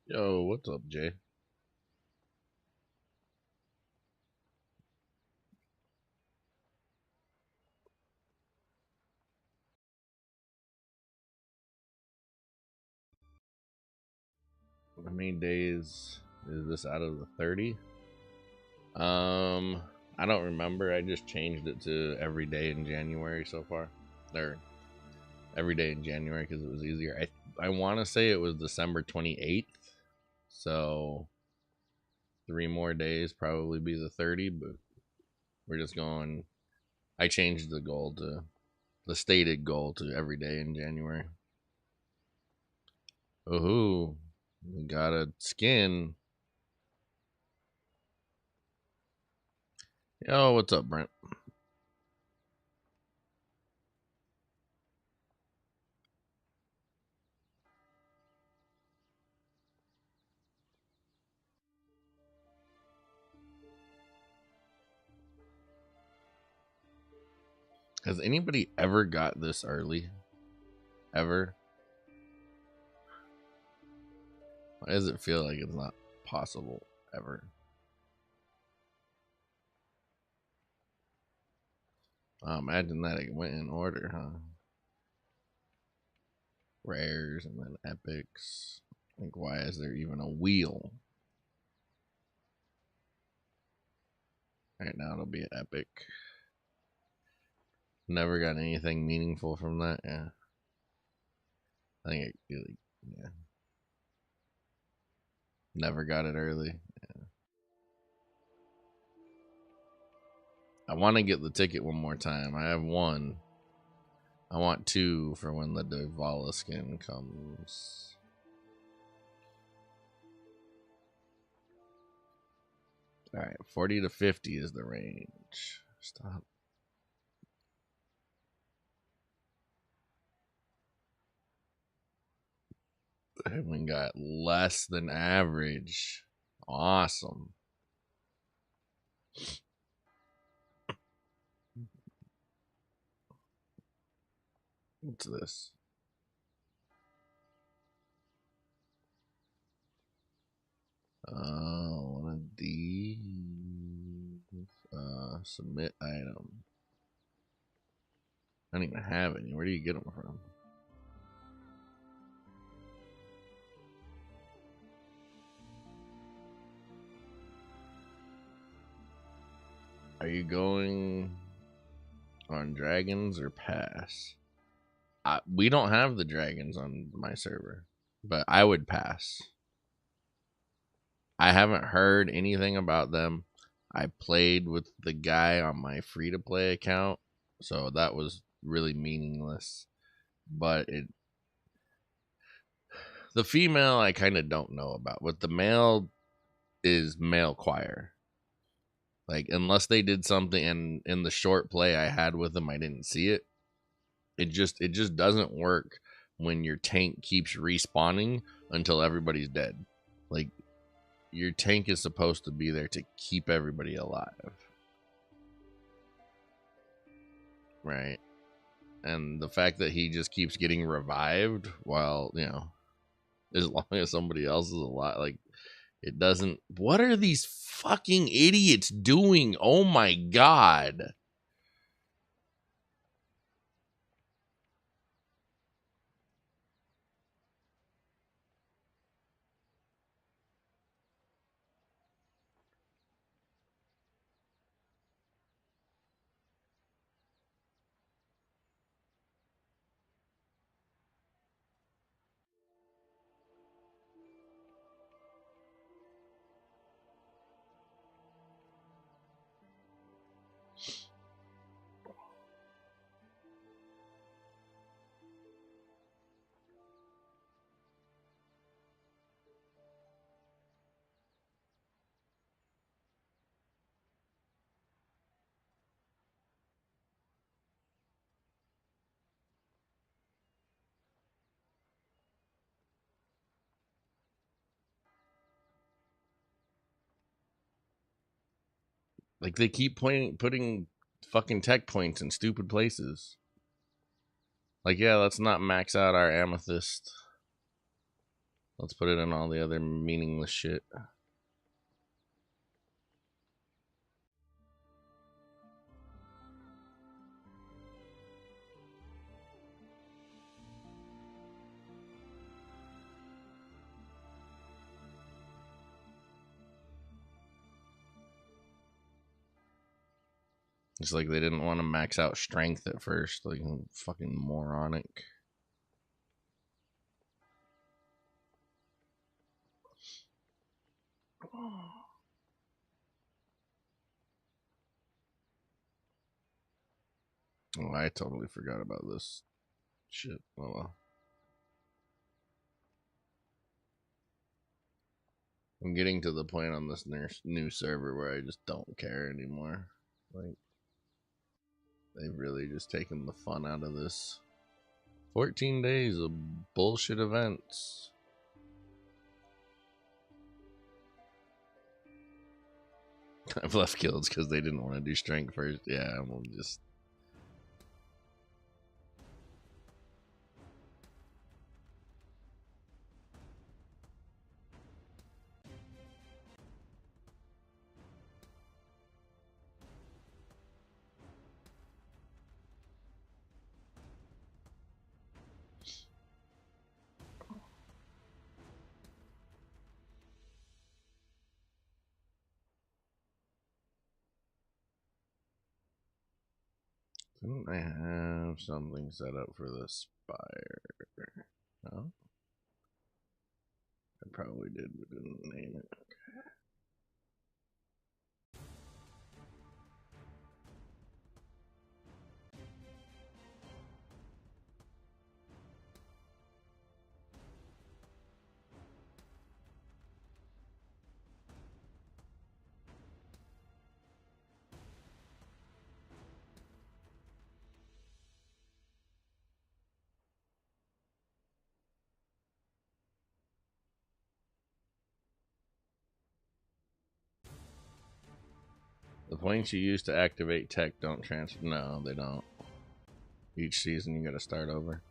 Yo, what's up, Jay? How many days is this out of the 30? Um, I don't remember. I just changed it to every day in January so far. Or every day in January because it was easier. I want to say it was December 28th. So 3 more days probably be the 30, but we're just going. I changed the stated goal to every day in January. Oh, we got a skin. Yo, what's up, Brent? Has anybody ever got this early? Ever? Why does it feel like it's not possible ever? Imagine that it went in order, huh? Rares and then epics. Like, why is there even a wheel? Right now it'll be an epic. Never got anything meaningful from that. Yeah, I think it really, yeah. Never got it early. I want to get the ticket one more time. I have one. I want two for when the Devala skin comes. All right, 40 to 50 is the range. Stop. We got less than average. Awesome. What's this? One of these. Submit item. I don't even have any. Where do you get them from? Are you going on dragons or pass? We don't have the dragons on my server, but I would pass. I haven't heard anything about them. I played with the guy on my free to play account, so that was really meaningless. But the female I kind of don't know about. What the male is male choir. Like unless they did something and in the short play I had with them I didn't see it. It just doesn't work when your tank keeps respawning until everybody's dead. Like your tank is supposed to be there to keep everybody alive. Right? And the fact that he just keeps getting revived while, as long as somebody else is alive, like it doesn't. What are these fucking idiots doing? Oh my god. Like they keep putting fucking tech points in stupid places. Like, yeah, let's not max out our amethyst. Let's put it in all the other meaningless shit. It's like they didn't want to max out strength at first. Like, fucking moronic. Oh, I totally forgot about this shit. Oh well. I'm getting to the point on this new server where I just don't care anymore. Like, they've really just taken the fun out of this. 14 days of bullshit events. I've left guilds because they didn't want to do strength first. Yeah, we'll just... Didn't I have something set up for the spire? No? I probably did, but didn't name it. The points you use to activate tech don't transfer. No, they don't. Each season you gotta start over.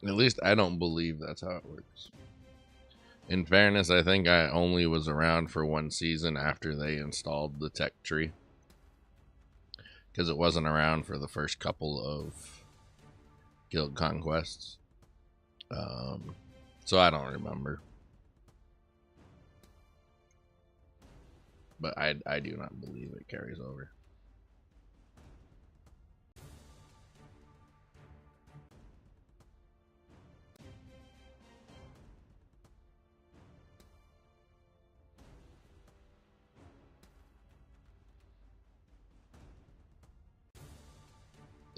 At least I don't believe that's how it works. In fairness, I think I only was around for one season after they installed the tech tree. Because it wasn't around for the first couple of guild conquests. So I don't remember. But I do not believe it carries over.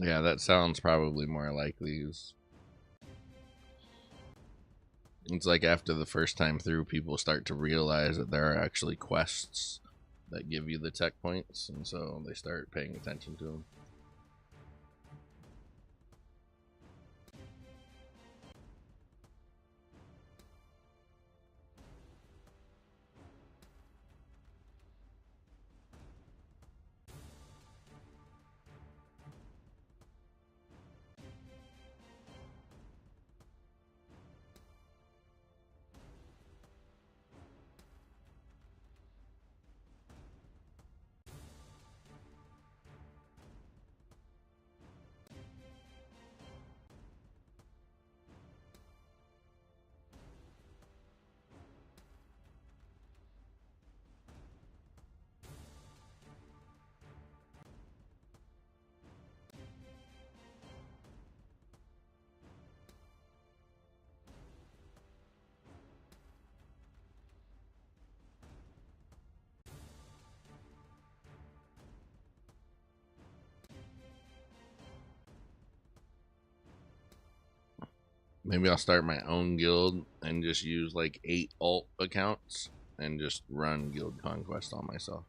Yeah, that sounds probably more likely. It's like after the first time through, people start to realize that there are actually quests that give you the tech points, and so they start paying attention to them. Maybe I'll start my own guild and just use like 8 alt accounts and just run guild conquest on myself.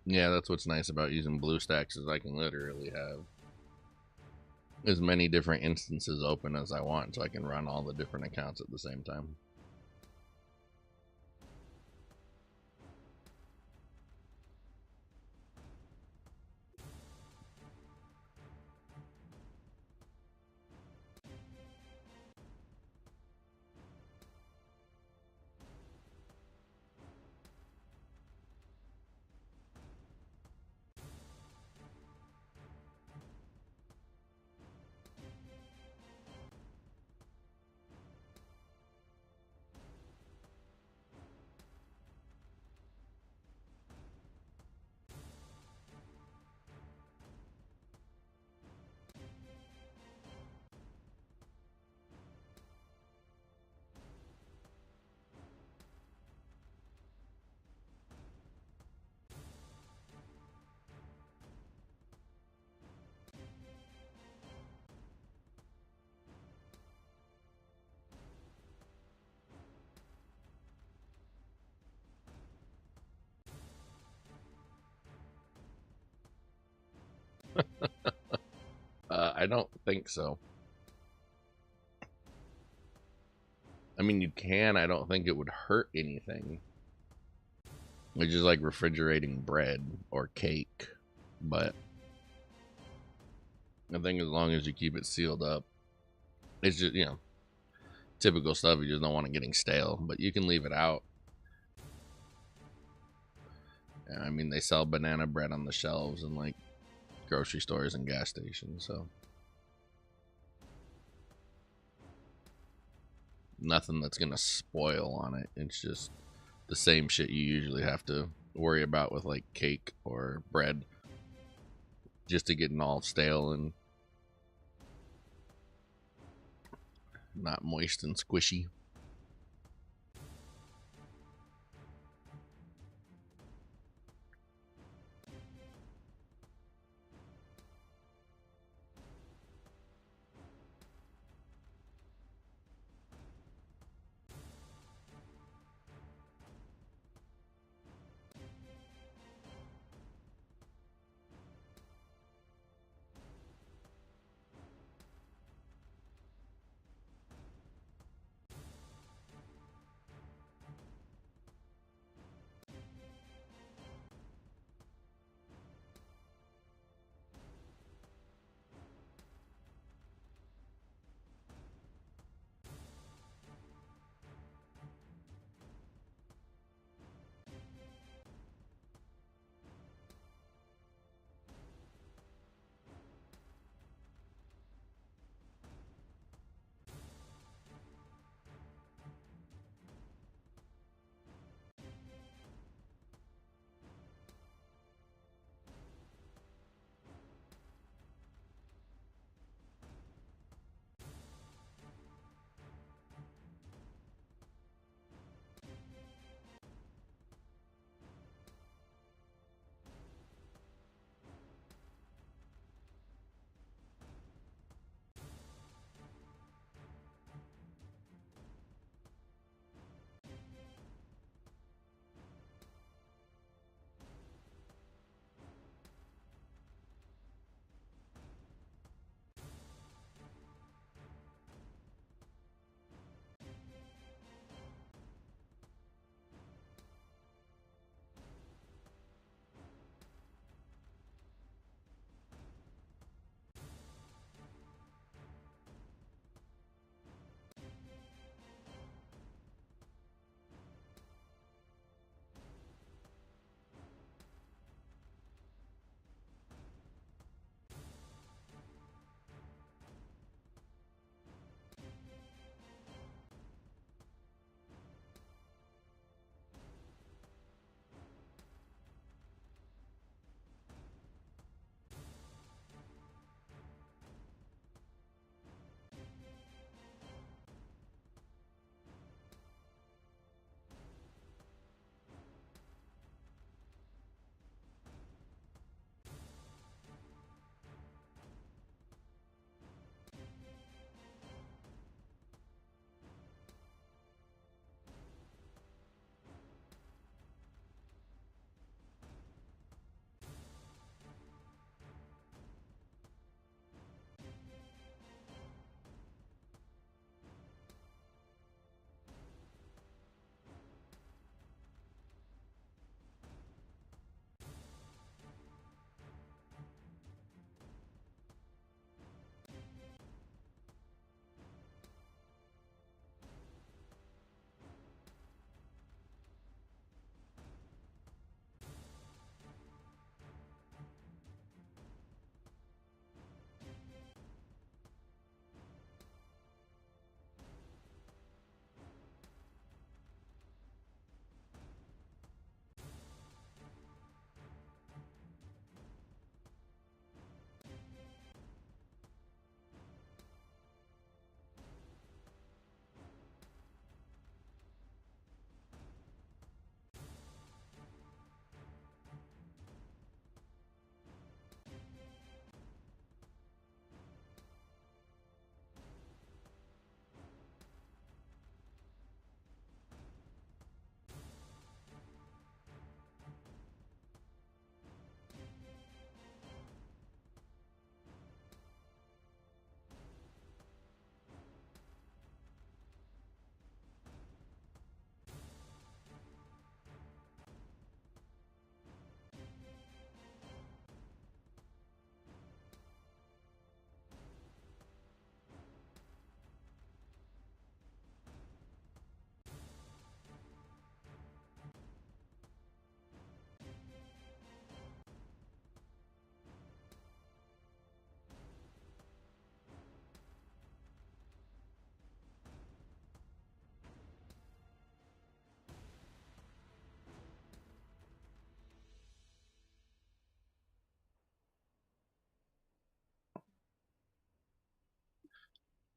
Yeah, that's what's nice about using BlueStacks is I can literally have as many different instances open as I want, so I can run all the different accounts at the same time. I don't think so. I mean, you can. I don't think it would hurt anything. Which is like refrigerating bread or cake. But I think as long as you keep it sealed up, it's just, you know, typical stuff. You just don't want it getting stale. But you can leave it out. I mean, they sell banana bread on the shelves in like grocery stores and gas stations, so nothing that's gonna spoil on it. It's just the same shit you usually have to worry about with like cake or bread, just to getting all stale and not moist and squishy.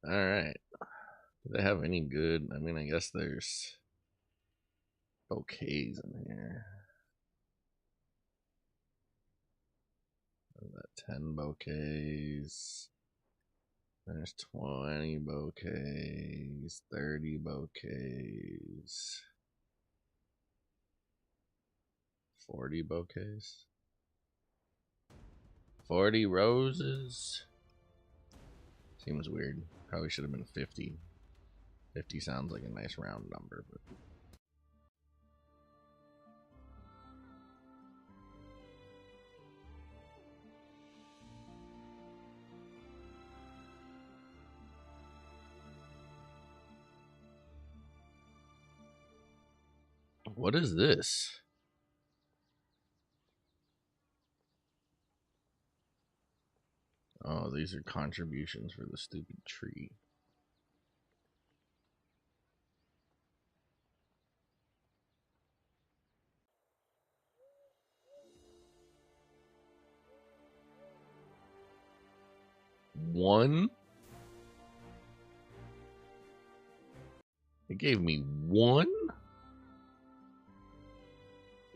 All right. Do they have any good? I mean, I guess there's bouquets in here. What is that? 10 bouquets. There's 20 bouquets. 30 bouquets. 40 bouquets. 40 roses. Seems weird. Probably should have been 50. 50 sounds like a nice round number, but what is this? Oh, these are contributions for the stupid tree. One? It gave me one?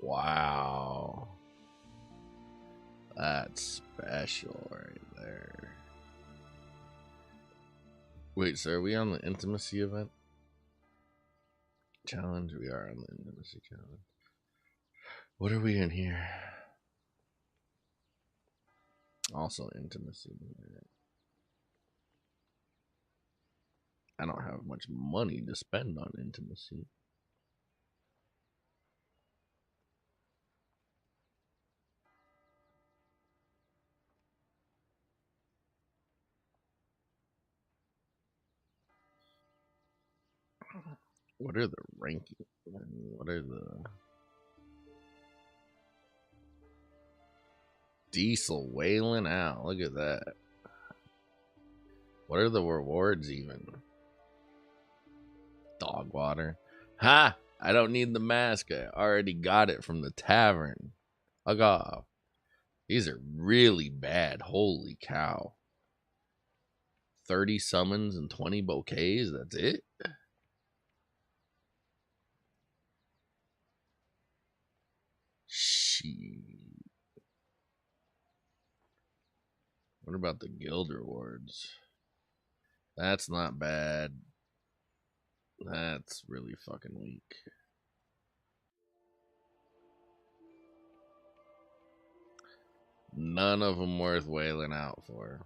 Wow. That's special right there. Wait, so are we on the intimacy event? Challenge? We are on the intimacy challenge. What are we in here? Also intimacy. I don't have much money to spend on intimacy. What are the rankings? What are the diesel wailing out? Look at that. What are the rewards even? Dog water. Ha! I don't need the mask. I already got it from the tavern. Fuck off. These are really bad. Holy cow. 30 summons and 20 bouquets. That's it? Shit. What about the guild rewards? That's not bad. That's really fucking weak. None of them worth wailing out for.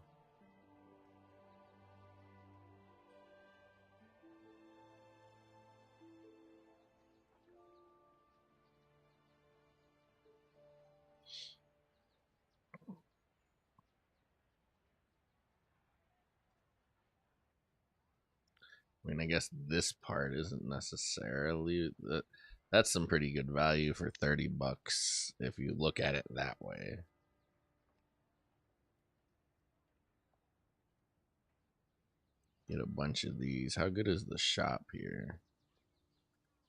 I mean, I guess this part isn't necessarily that's some pretty good value for 30 bucks if you look at it that way. Get a bunch of these. How good is the shop here?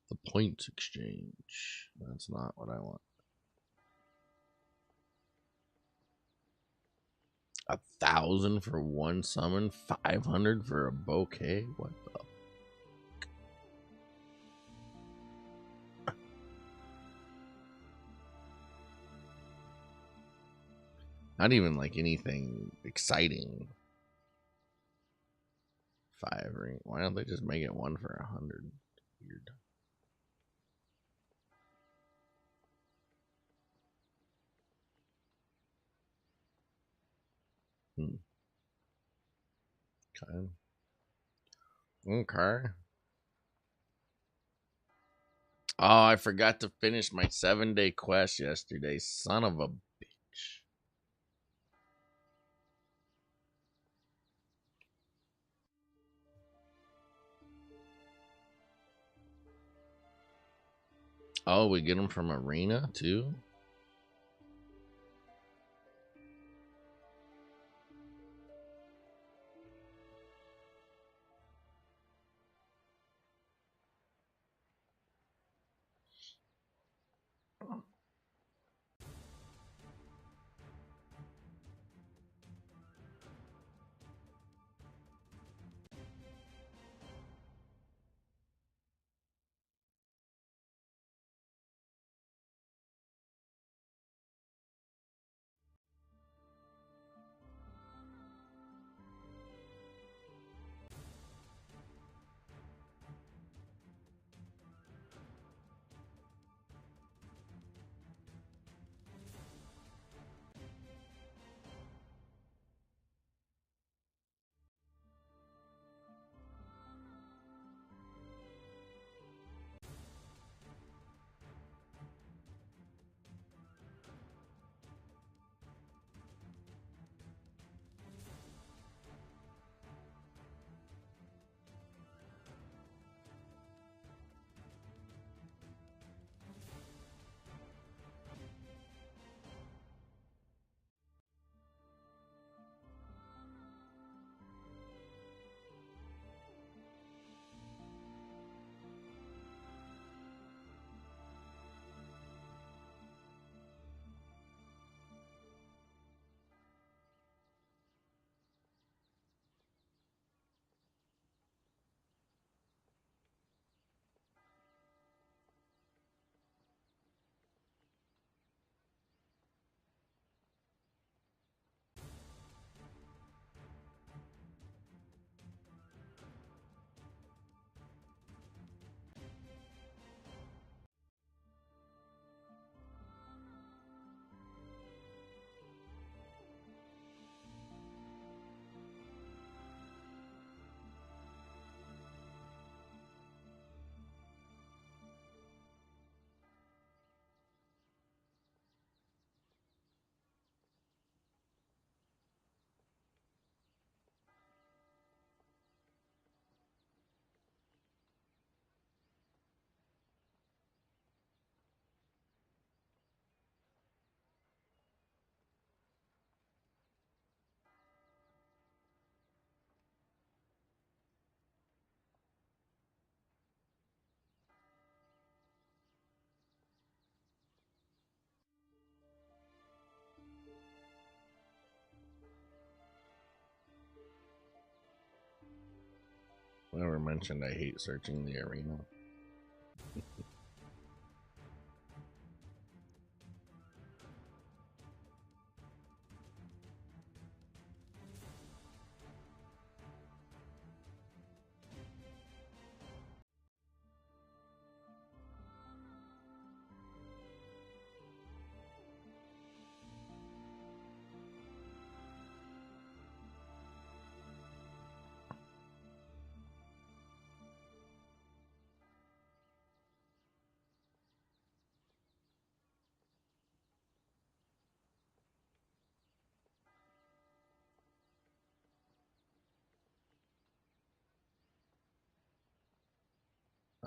The points exchange. That's not what I want. 1,000 for one summon, 500 for a bouquet. What the? Not even like anything exciting. 5 ring. Why don't they just make it 1 for 100? Weird. Okay. Okay. Oh, I forgot to finish my 7-day quest yesterday. Son of a bitch. Oh, we get them from Arena too? never mentioned I hate searching the arena.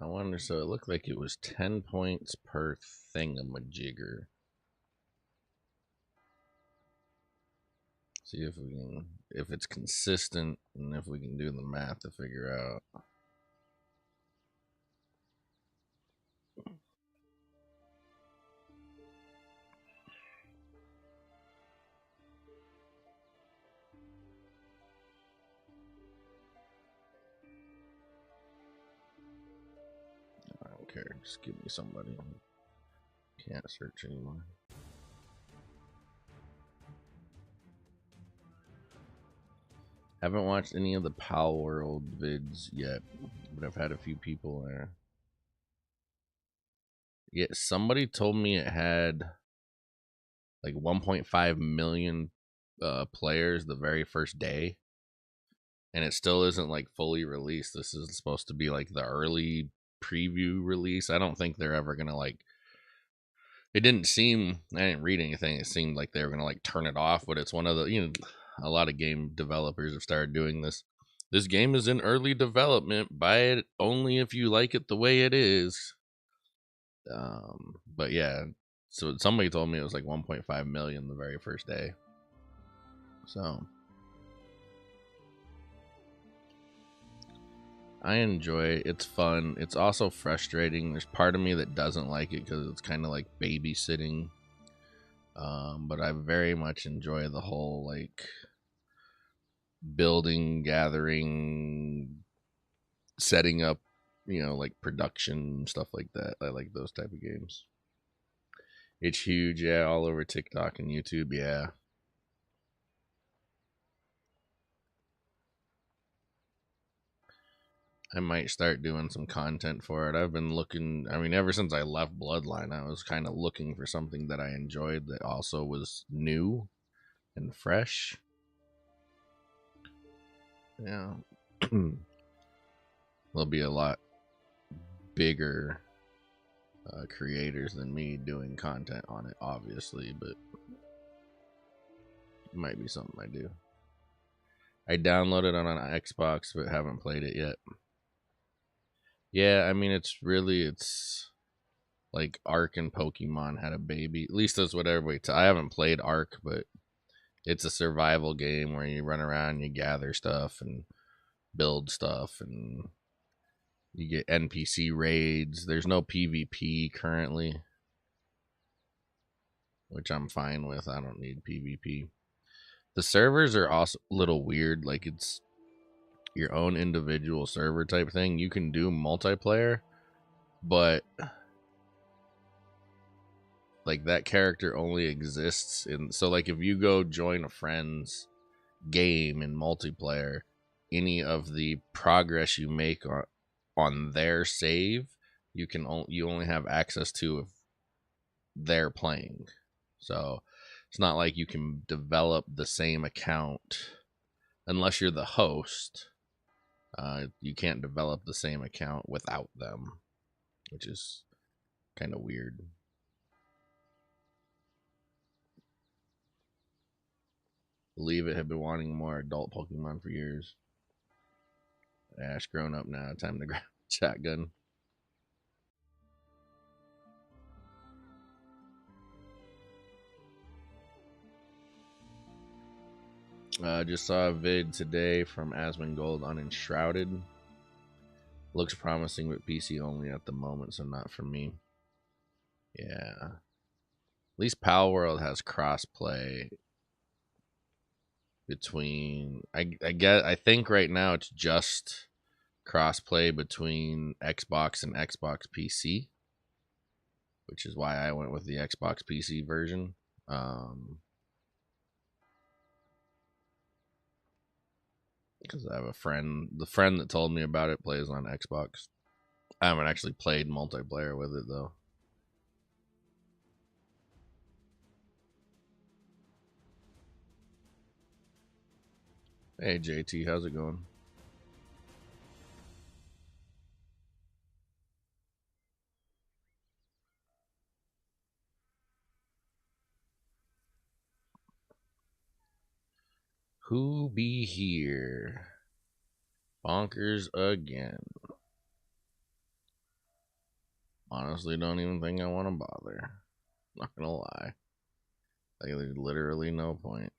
I wonder, so it looked like it was 10 points per thingamajigger. See if we can, if it's consistent, and if we can do the math to figure out. I don't care, just give me somebody. Can't search anymore. Haven't watched any of the Pal World vids yet, but I've had a few people there. Yeah, somebody told me it had like 1.5 million players the very first day, and it still isn't like fully released. This is supposed to be like the early preview release. I don't think they're ever gonna like. It didn't seem. I didn't read anything. It seemed like they were gonna like turn it off, but it's one of the, you know, a lot of game developers have started doing this. This game is in early development. Buy it only if you like it the way it is. But yeah, so somebody told me it was like 1.5 million the very first day. So I enjoy it. It's fun. It's also frustrating. There's part of me that doesn't like it because it's kind of like babysitting. But I very much enjoy the whole like building, gathering, setting up, you know, like production stuff like that. I like those type of games. It's huge, yeah, all over TikTok and YouTube, yeah. I might start doing some content for it. I've been looking, I mean, ever since I left Bloodline, I was kind of looking for something that I enjoyed that also was new and fresh. Yeah. There'll be a lot bigger creators than me doing content on it, obviously, but it might be something I do. I downloaded it on an Xbox, but haven't played it yet. Yeah, I mean, it's like Ark and Pokemon had a baby. At least that's what everybody. I haven't played Ark, but it's a survival game where you run around, you gather stuff and build stuff, and you get NPC raids. There's no PvP currently, which I'm fine with. I don't need PvP. The servers are also a little weird. Like it's your own individual server type thing. You can do multiplayer, but like that character only exists in, so like if you go join a friend's game in multiplayer, any of the progress you make on their save, you only have access to if they're playing. So it's not like you can develop the same account unless you're the host. You can't develop the same account without them, which is kind of weird. Believe it, have been wanting more adult Pokemon for years. Ash grown up now, time to grab a shotgun. Just saw a vid today from Asmongold on Enshrouded. Looks promising, but PC only at the moment, so not for me. Yeah. At least Pal World has crossplay between. I guess I think right now it's just crossplay between Xbox and Xbox PC, which is why I went with the Xbox PC version. Because I have a friend, the friend that told me about it plays on Xbox. I haven't actually played multiplayer with it though. Hey JT, how's it going? Who be here? Bonkers again. Honestly, don't even think I want to bother. Not gonna lie. Like, there's literally no point.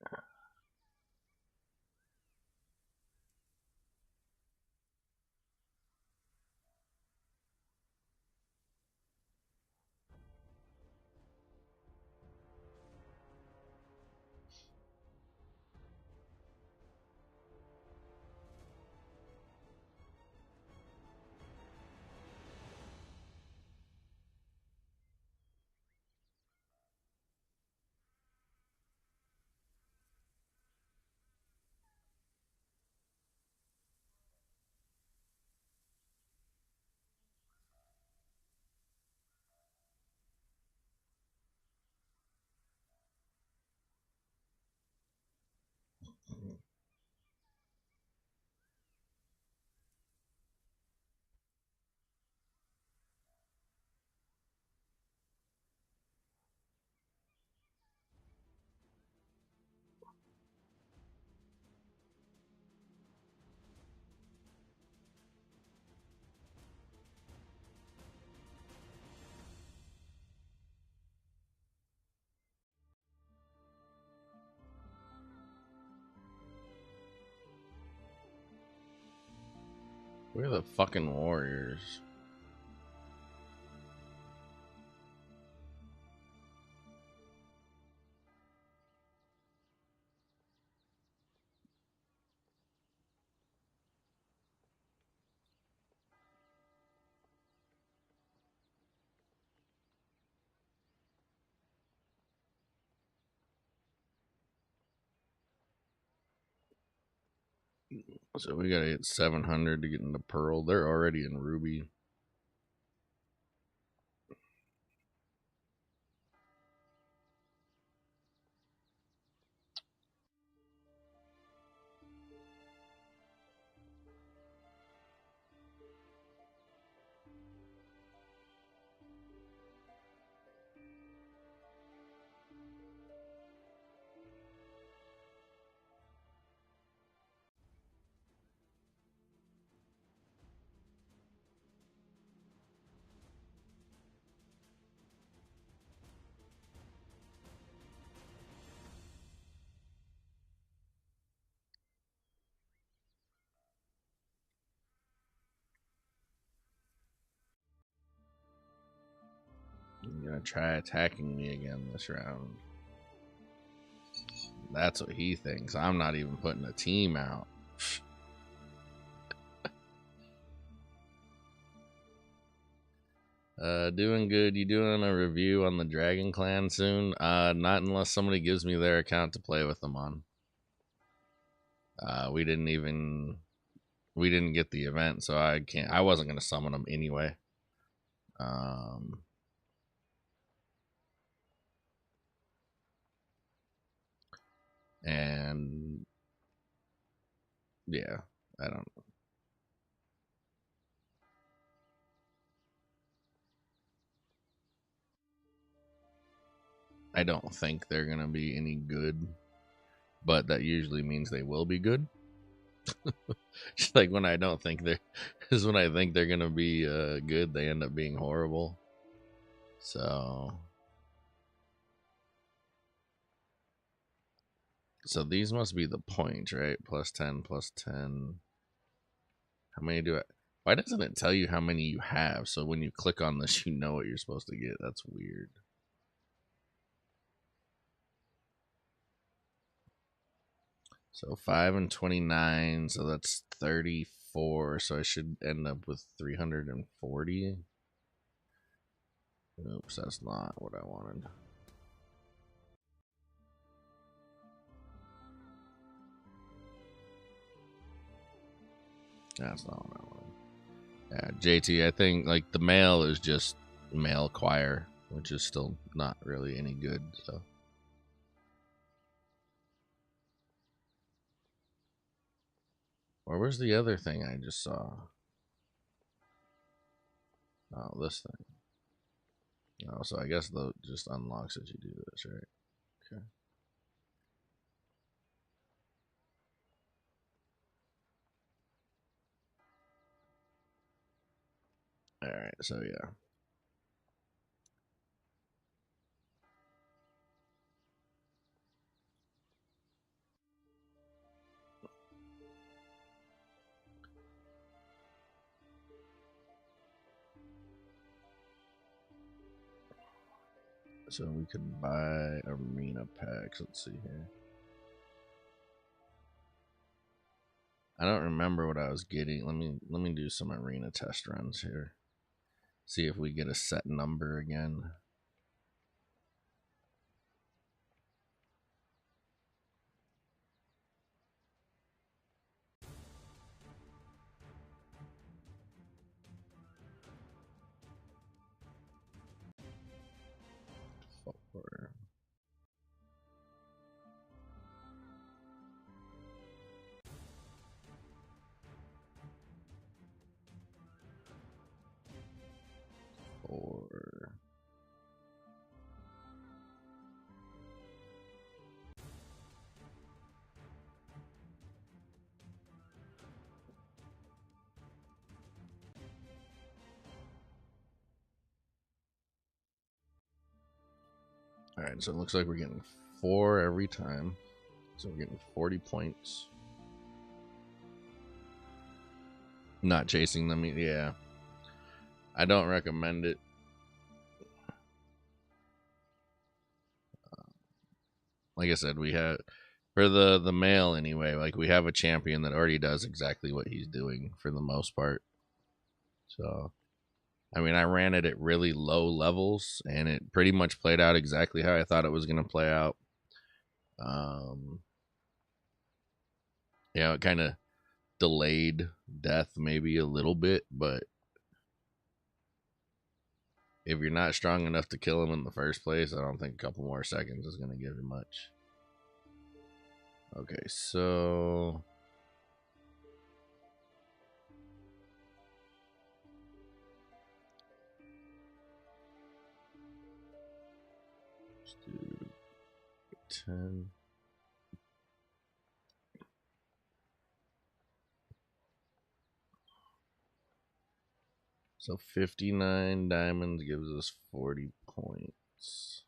We're the fucking Warriors. So we gotta hit 700 to get into Pearl. They're already in Ruby. You're gonna try attacking me again this round. That's what he thinks. I'm not even putting a team out. Doing good. You doing a review on the Dragon Clan soon? Not unless somebody gives me their account to play with them on. We didn't get the event, so I wasn't gonna summon them anyway. And yeah, I don't think they're gonna be any good, but that usually means they will be good. Just like when I don't think they're, is when I think they're gonna be good, they end up being horrible. So these must be the points, right? Plus 10, plus 10. How many do I? Why doesn't it tell you how many you have? So when you click on this, you know what you're supposed to get. That's weird. So 5 and 29. So that's 35. 4, so I should end up with 340. Oops, that's not what I wanted. That's not what I wanted. Yeah, JT, I think like the male is just male choir, which is still not really any good, so. Or where's the other thing I just saw? Oh, this thing. Oh, so I guess that just unlocks as you do this, right? Okay. Alright, so yeah. So we could buy arena packs. Let's see here. I don't remember what I was getting. Let me do some arena test runs here. See if we get a set number again. Four. Alright, so it looks like we're getting 4 every time. So we're getting 40 points. Not chasing them, yeah. I don't recommend it. Like I said, we have for the male anyway, like we have a champion that already does exactly what he's doing for the most part. So I mean, I ran it at really low levels and it pretty much played out exactly how I thought it was going to play out. You know, it kind of delayed death maybe a little bit, but if you're not strong enough to kill him in the first place, I don't think a couple more seconds is going to give you much. Okay, so let's do 10. So 59 diamonds gives us 40 points.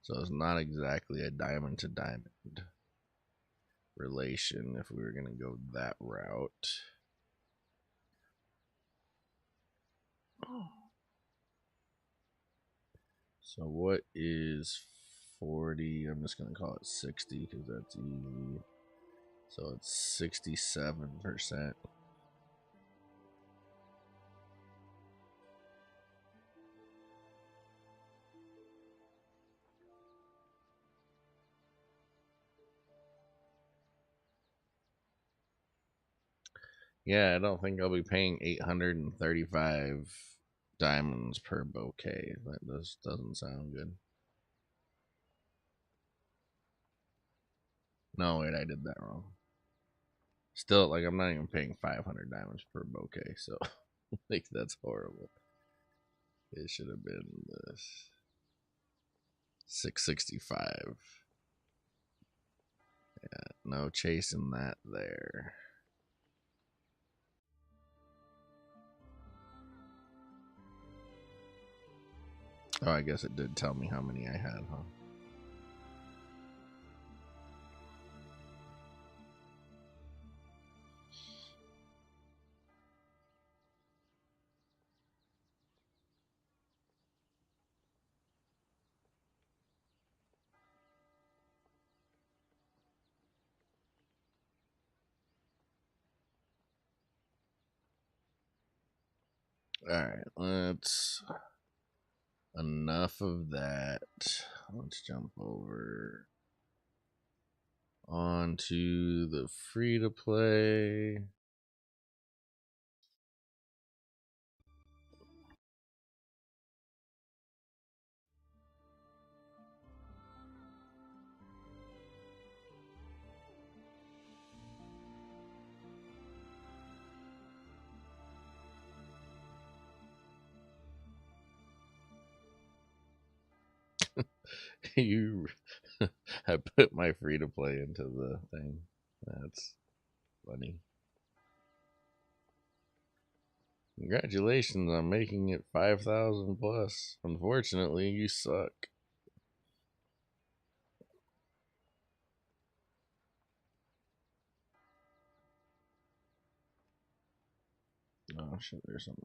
So it's not exactly a diamond to diamond relation if we were going to go that route. So what is 40? I'm just going to call it 60 because that's easy. So it's 67%. Yeah, I don't think I'll be paying 835 diamonds per bouquet. That just doesn't sound good. No, wait, I did that wrong. Still, like, I'm not even paying 500 diamonds per bouquet, so like that's horrible. It should have been this 665. Yeah, no chasing that there. Oh, I guess it did tell me how many I had, huh? Alright, let's. Enough of that. Let's jump over onto the free to play. You, I put my free to play into the thing. That's funny. Congratulations on making it 5,000 plus. Unfortunately, you suck. Oh shit, there's something.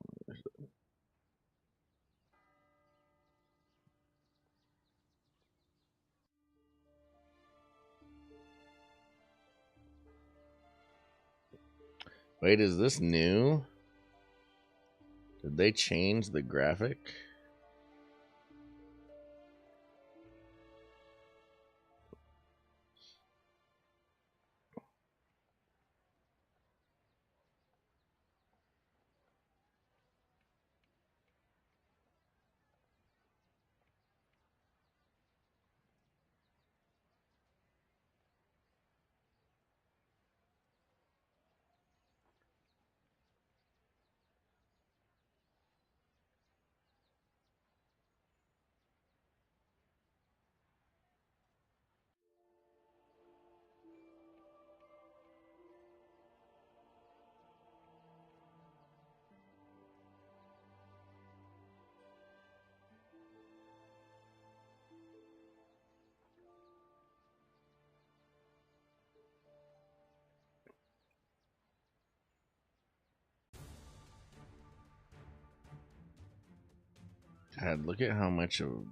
Wait, is this new? Did they change the graphic? God, look at how much of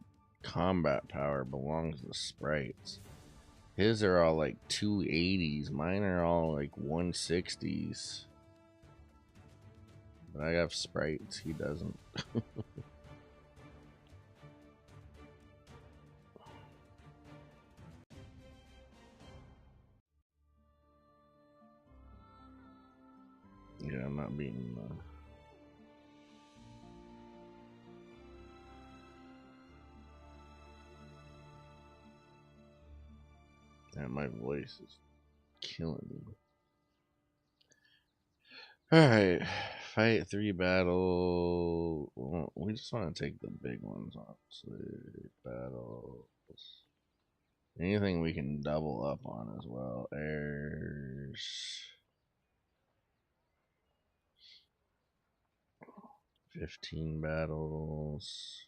combat power belongs to sprites. His are all like 280s. Mine are all like 160s. But I have sprites. He doesn't. Yeah, I'm not beating yeah, my voice is killing me. Alright. Fight 3 battle. Well, we just want to take the big ones, honestly. Battles. Anything we can double up on as well. Airs. 15 battles.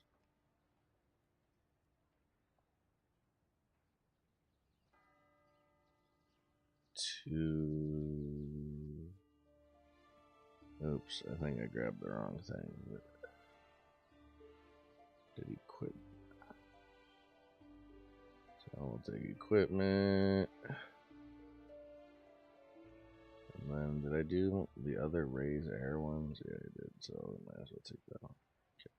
Two. Oops, I think I grabbed the wrong thing. Did he quit? So we'll take equipment. And then, did I do the other raise air ones? Yeah, I did, so we might as well take that one. Okay.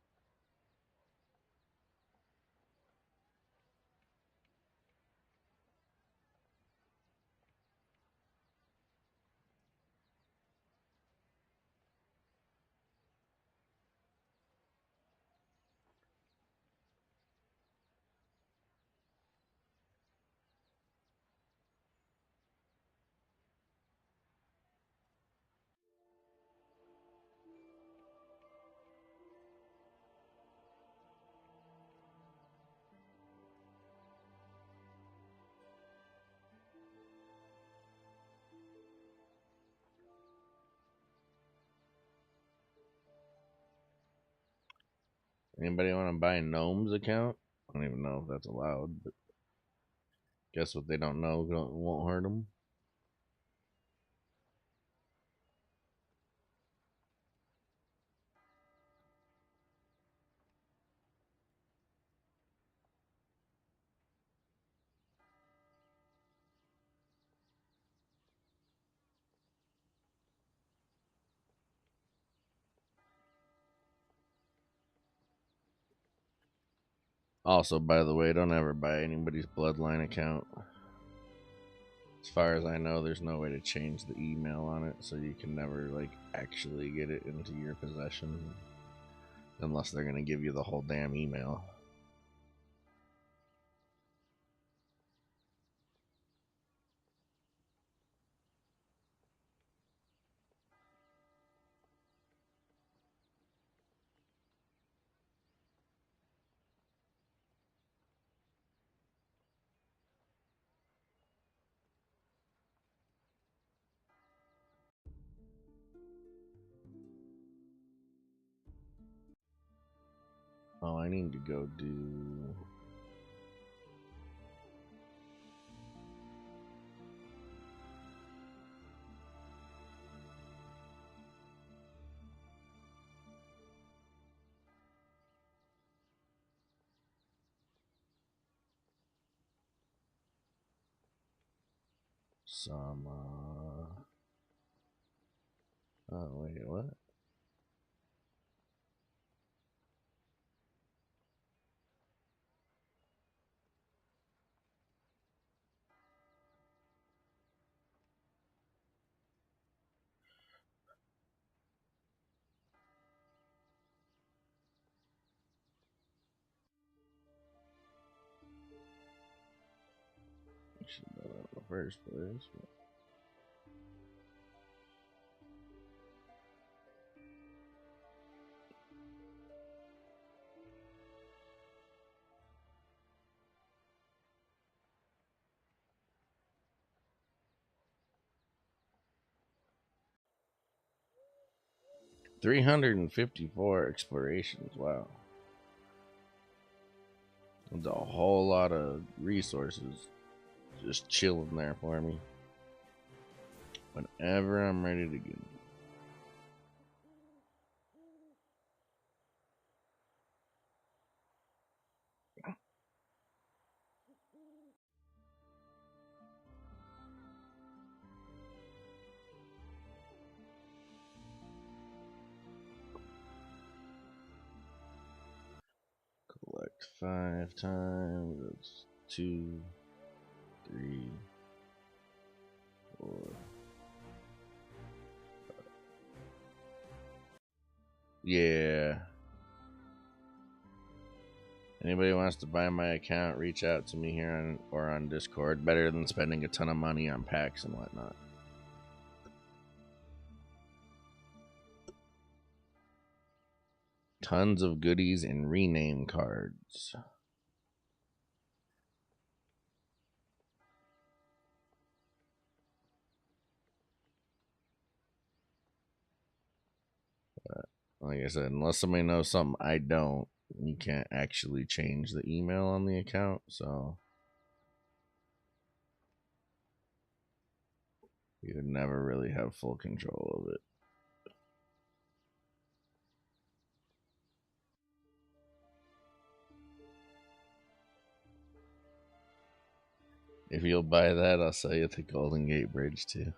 Anybody want to buy a Gnome's account? I don't even know if that's allowed, but guess what they don't know won't hurt them. Also, by the way, don't ever buy anybody's Bloodline account. As far as I know, there's no way to change the email on it, so you can never like actually get it into your possession unless they're gonna give you the whole damn email. Oh, I need to go do... some, oh, wait, what? I should know that in the first place. But... $354 explorations, wow. That's a whole lot of resources just chilling there for me whenever I'm ready to get. Collect 5 times. That's 2, 3, 4. Yeah. Anybody wants to buy my account, reach out to me here on or on Discord. Better than spending a ton of money on packs and whatnot. Tons of goodies and rename cards. Like I said, unless somebody knows something I don't, you can't actually change the email on the account, so you would never really have full control of it. If you'll buy that, I'll sell you the Golden Gate Bridge too.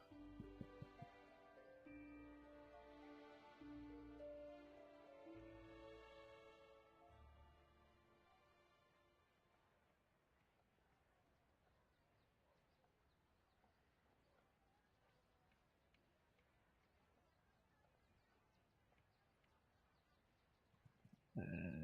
Alright.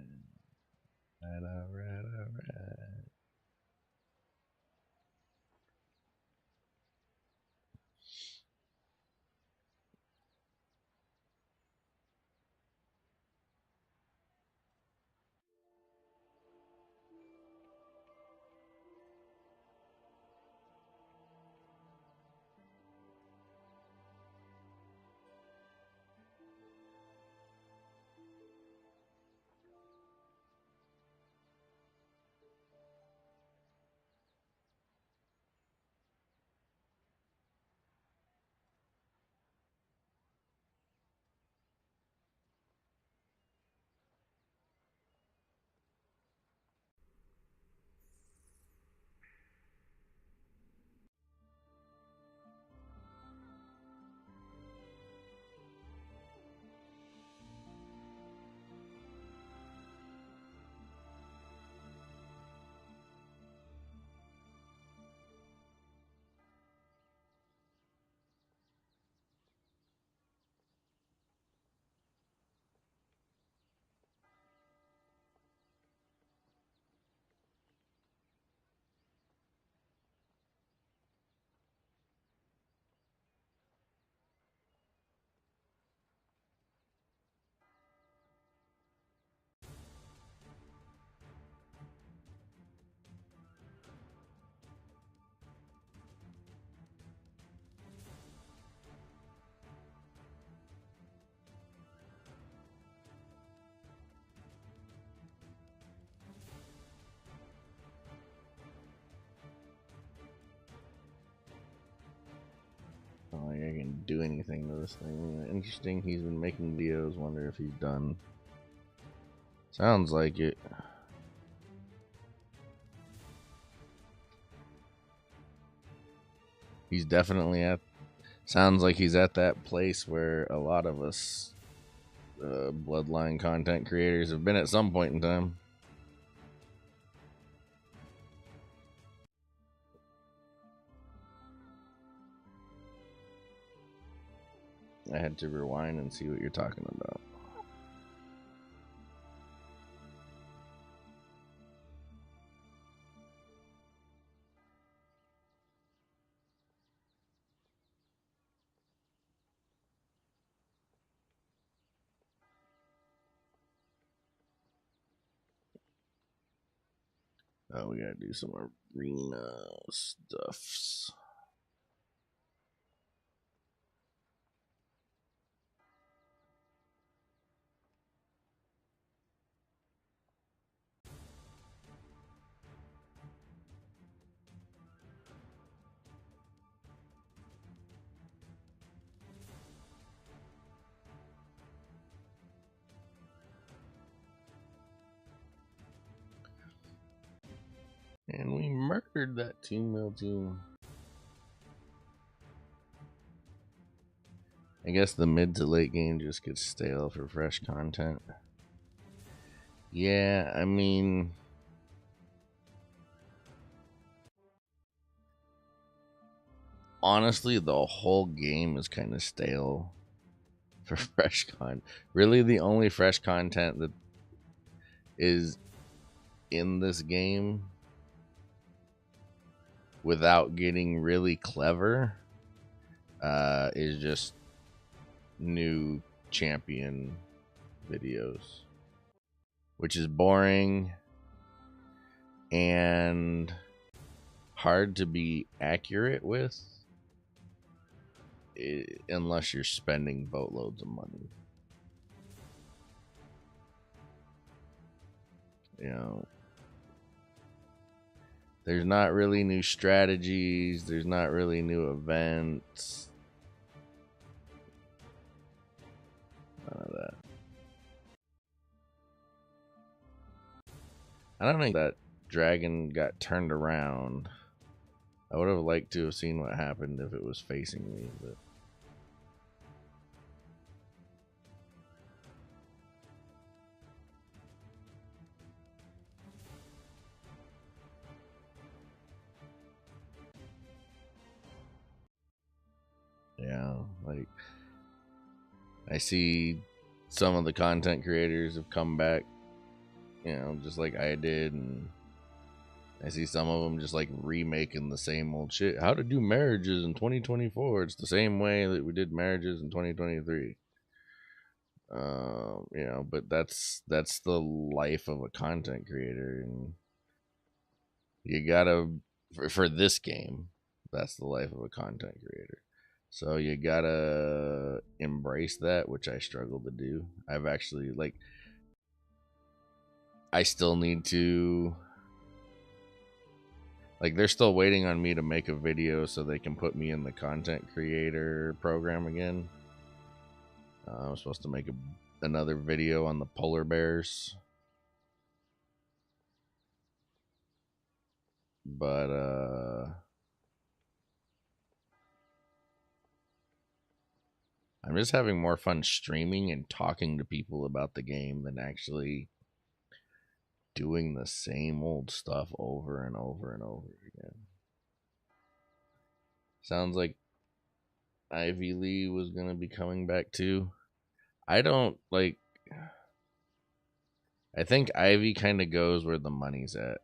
think I can do anything to this thing. Interesting, he's been making videos. Wonder if he's done. Sounds like it. He's definitely at. Sounds like he's at that place where a lot of us Bloodline content creators have been at some point in time. I had to rewind and see what you're talking about. Oh, we gotta do some arena stuffs. And we murdered that team mill team. I guess the mid to late game just gets stale for fresh content. Yeah, I mean, honestly, the whole game is kind of stale for fresh content. Really, the only fresh content that is in this game without getting really clever is just new champion videos, which is boring and hard to be accurate with unless you're spending boatloads of money. You know, there's not really new strategies, there's not really new events. None of that. I don't think that dragon got turned around. I would have liked to have seen what happened if it was facing me, but yeah, like I see some of the content creators have come back, you know, just like I did, and I see some of them just like remaking the same old shit. How to do marriages in 2024? It's the same way that we did marriages in 2023. You know, but that's the life of a content creator, and you gotta for this game, that's the life of a content creator. So you gotta embrace that, which I struggle to do. I've actually like, I still need to, like, they're still waiting on me to make a video so they can put me in the content creator program again. I'm supposed to make another video on the polar bears, but I'm just having more fun streaming and talking to people about the game than actually doing the same old stuff over and over and over again. Sounds like Ivy Lee was gonna be coming back too. I don't like. I think Ivy kind of goes where the money's at.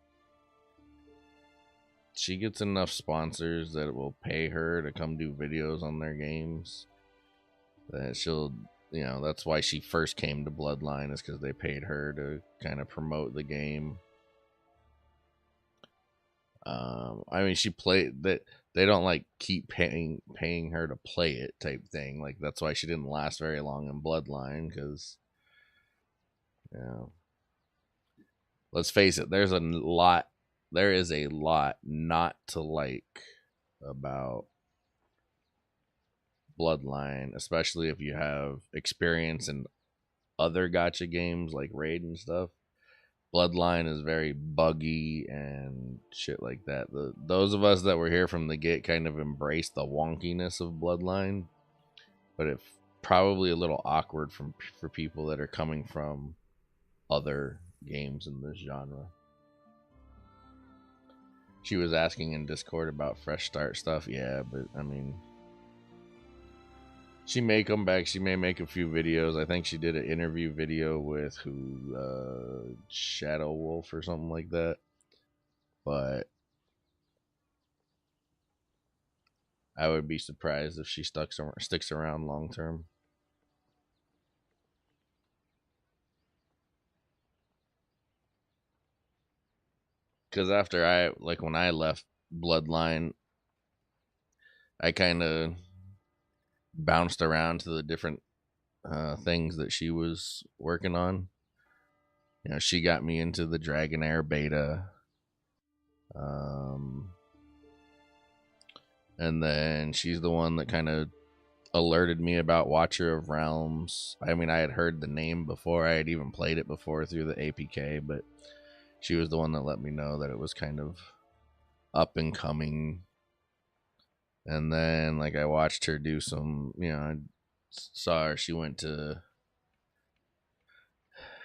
She gets enough sponsors that it will pay her to come do videos on their games. That she'll, you know, that's why she first came to Bloodline, is because they paid her to kind of promote the game. I mean, she played that. They don't like keep paying her to play it type thing. Like, that's why she didn't last very long in Bloodline, because, you know, let's face it, there is a lot not to like about Bloodline, especially if you have experience in other gacha games like Raid and stuff. Bloodline is very buggy and shit like that. Those of us that were here from the get kind of embraced the wonkiness of Bloodline, but it's probably a little awkward for people that are coming from other games in this genre. She was asking in Discord about fresh start stuff. Yeah, but I mean, she may come back. She may make a few videos. I think she did an interview video with Shadow Wolf or something like that. But I would be surprised if she sticks around long term. Because after when I left Bloodline, I kind of bounced around to the different things that she was working on. You know, she got me into the Dragonair beta. And then she's the one that kind of alerted me about Watcher of Realms. I mean, I had heard the name before. I had even played it before through the APK, but she was the one that let me know that it was kind of up and coming. And then, like, I watched her do some, I saw her, she went to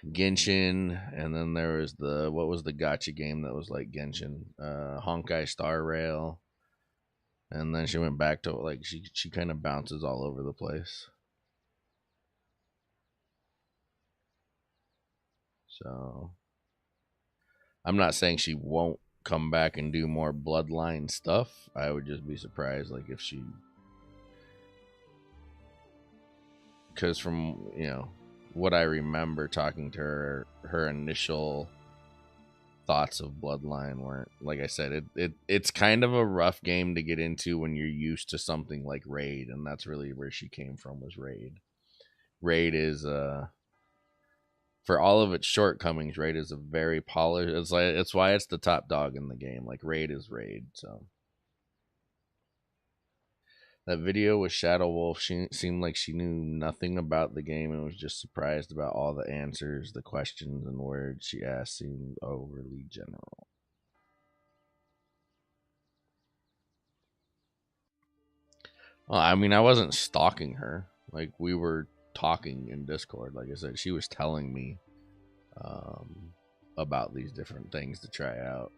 Genshin, and then there was what was the gacha game that was like Genshin? Honkai Star Rail. And then she went back to, like, she kind of bounces all over the place. So I'm not saying she won't come back and do more Bloodline stuff. I would just be surprised, like, if she, because from what I remember talking to her, her initial thoughts of Bloodline weren't, like I said, it's kind of a rough game to get into when you're used to something like Raid, and that's really where she came from, was Raid. Raid is for all of its shortcomings, Raid is a very polished. It's why it's the top dog in the game. Like, Raid is Raid. So that video with Shadow Wolf, she seemed like she knew nothing about the game and was just surprised about all the answers, the questions and words she asked seemed overly general. Well, I mean, I wasn't stalking her. Like, we were talking in Discord. Like I said, she was telling me about these different things to try out.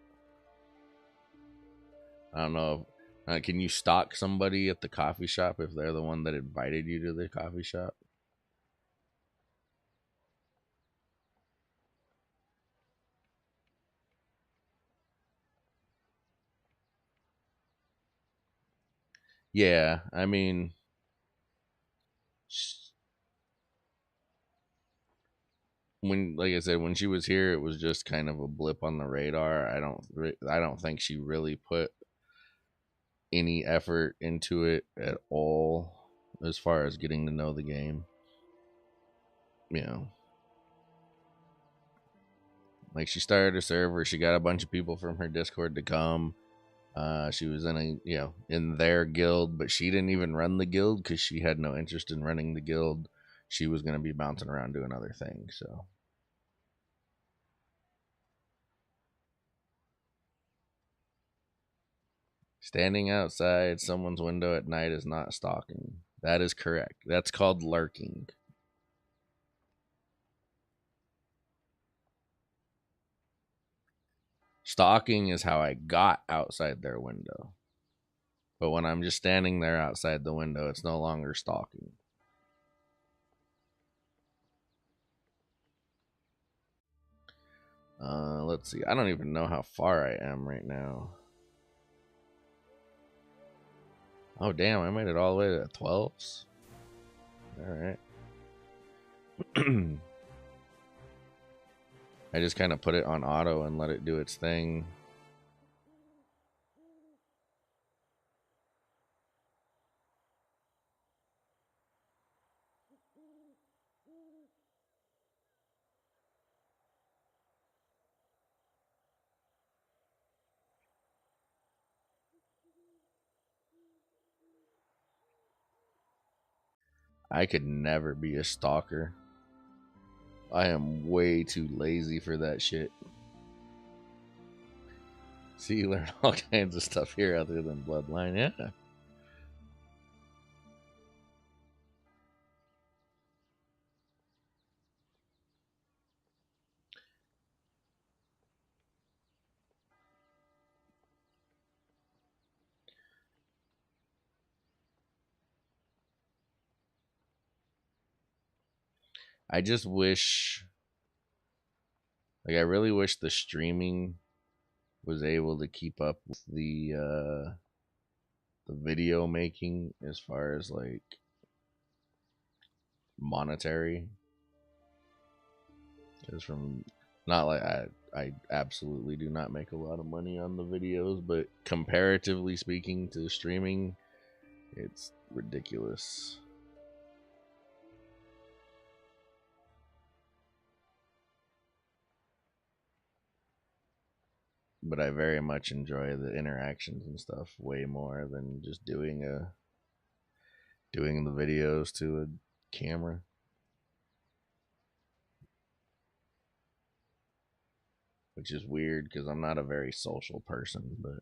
I don't know. Can you stalk somebody at the coffee shop if they're the one that invited you to the coffee shop? Yeah, I mean, when, like I said, when she was here, it was just kind of a blip on the radar. I don't think she really put any effort into it at all as far as getting to know the game. You know, like, she started a server, she got a bunch of people from her Discord to come. She was in in their guild, but she didn't even run the guild because she had no interest in running the guild. She was going to be bouncing around doing other things. So standing outside someone's window at night is not stalking. That is correct. That's called lurking. Stalking is how I got outside their window. But when I'm just standing there outside the window, it's no longer stalking. Let's see. I don't even know how far I am right now. Oh, damn. I made it all the way to 12s. All right. I just kind of put it on auto and let it do its thing. I could never be a stalker. I am way too lazy for that shit. See, you learn all kinds of stuff here other than Bloodline. Yeah. I just wish, like, I really wish the streaming was able to keep up with the video making as far as like monetary. Because from not like I absolutely do not make a lot of money on the videos, but comparatively speaking to streaming, it's ridiculous. But I very much enjoy the interactions and stuff way more than just doing the videos to a camera, which is weird because I'm not a very social person. But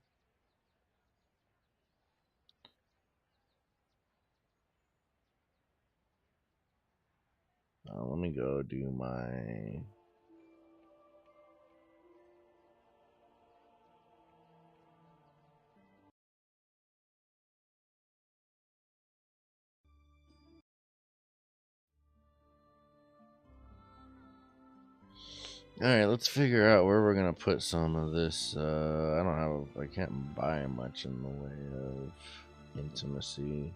let me go do my. All right, let's figure out where we're gonna put some of this. I can't buy much in the way of intimacy,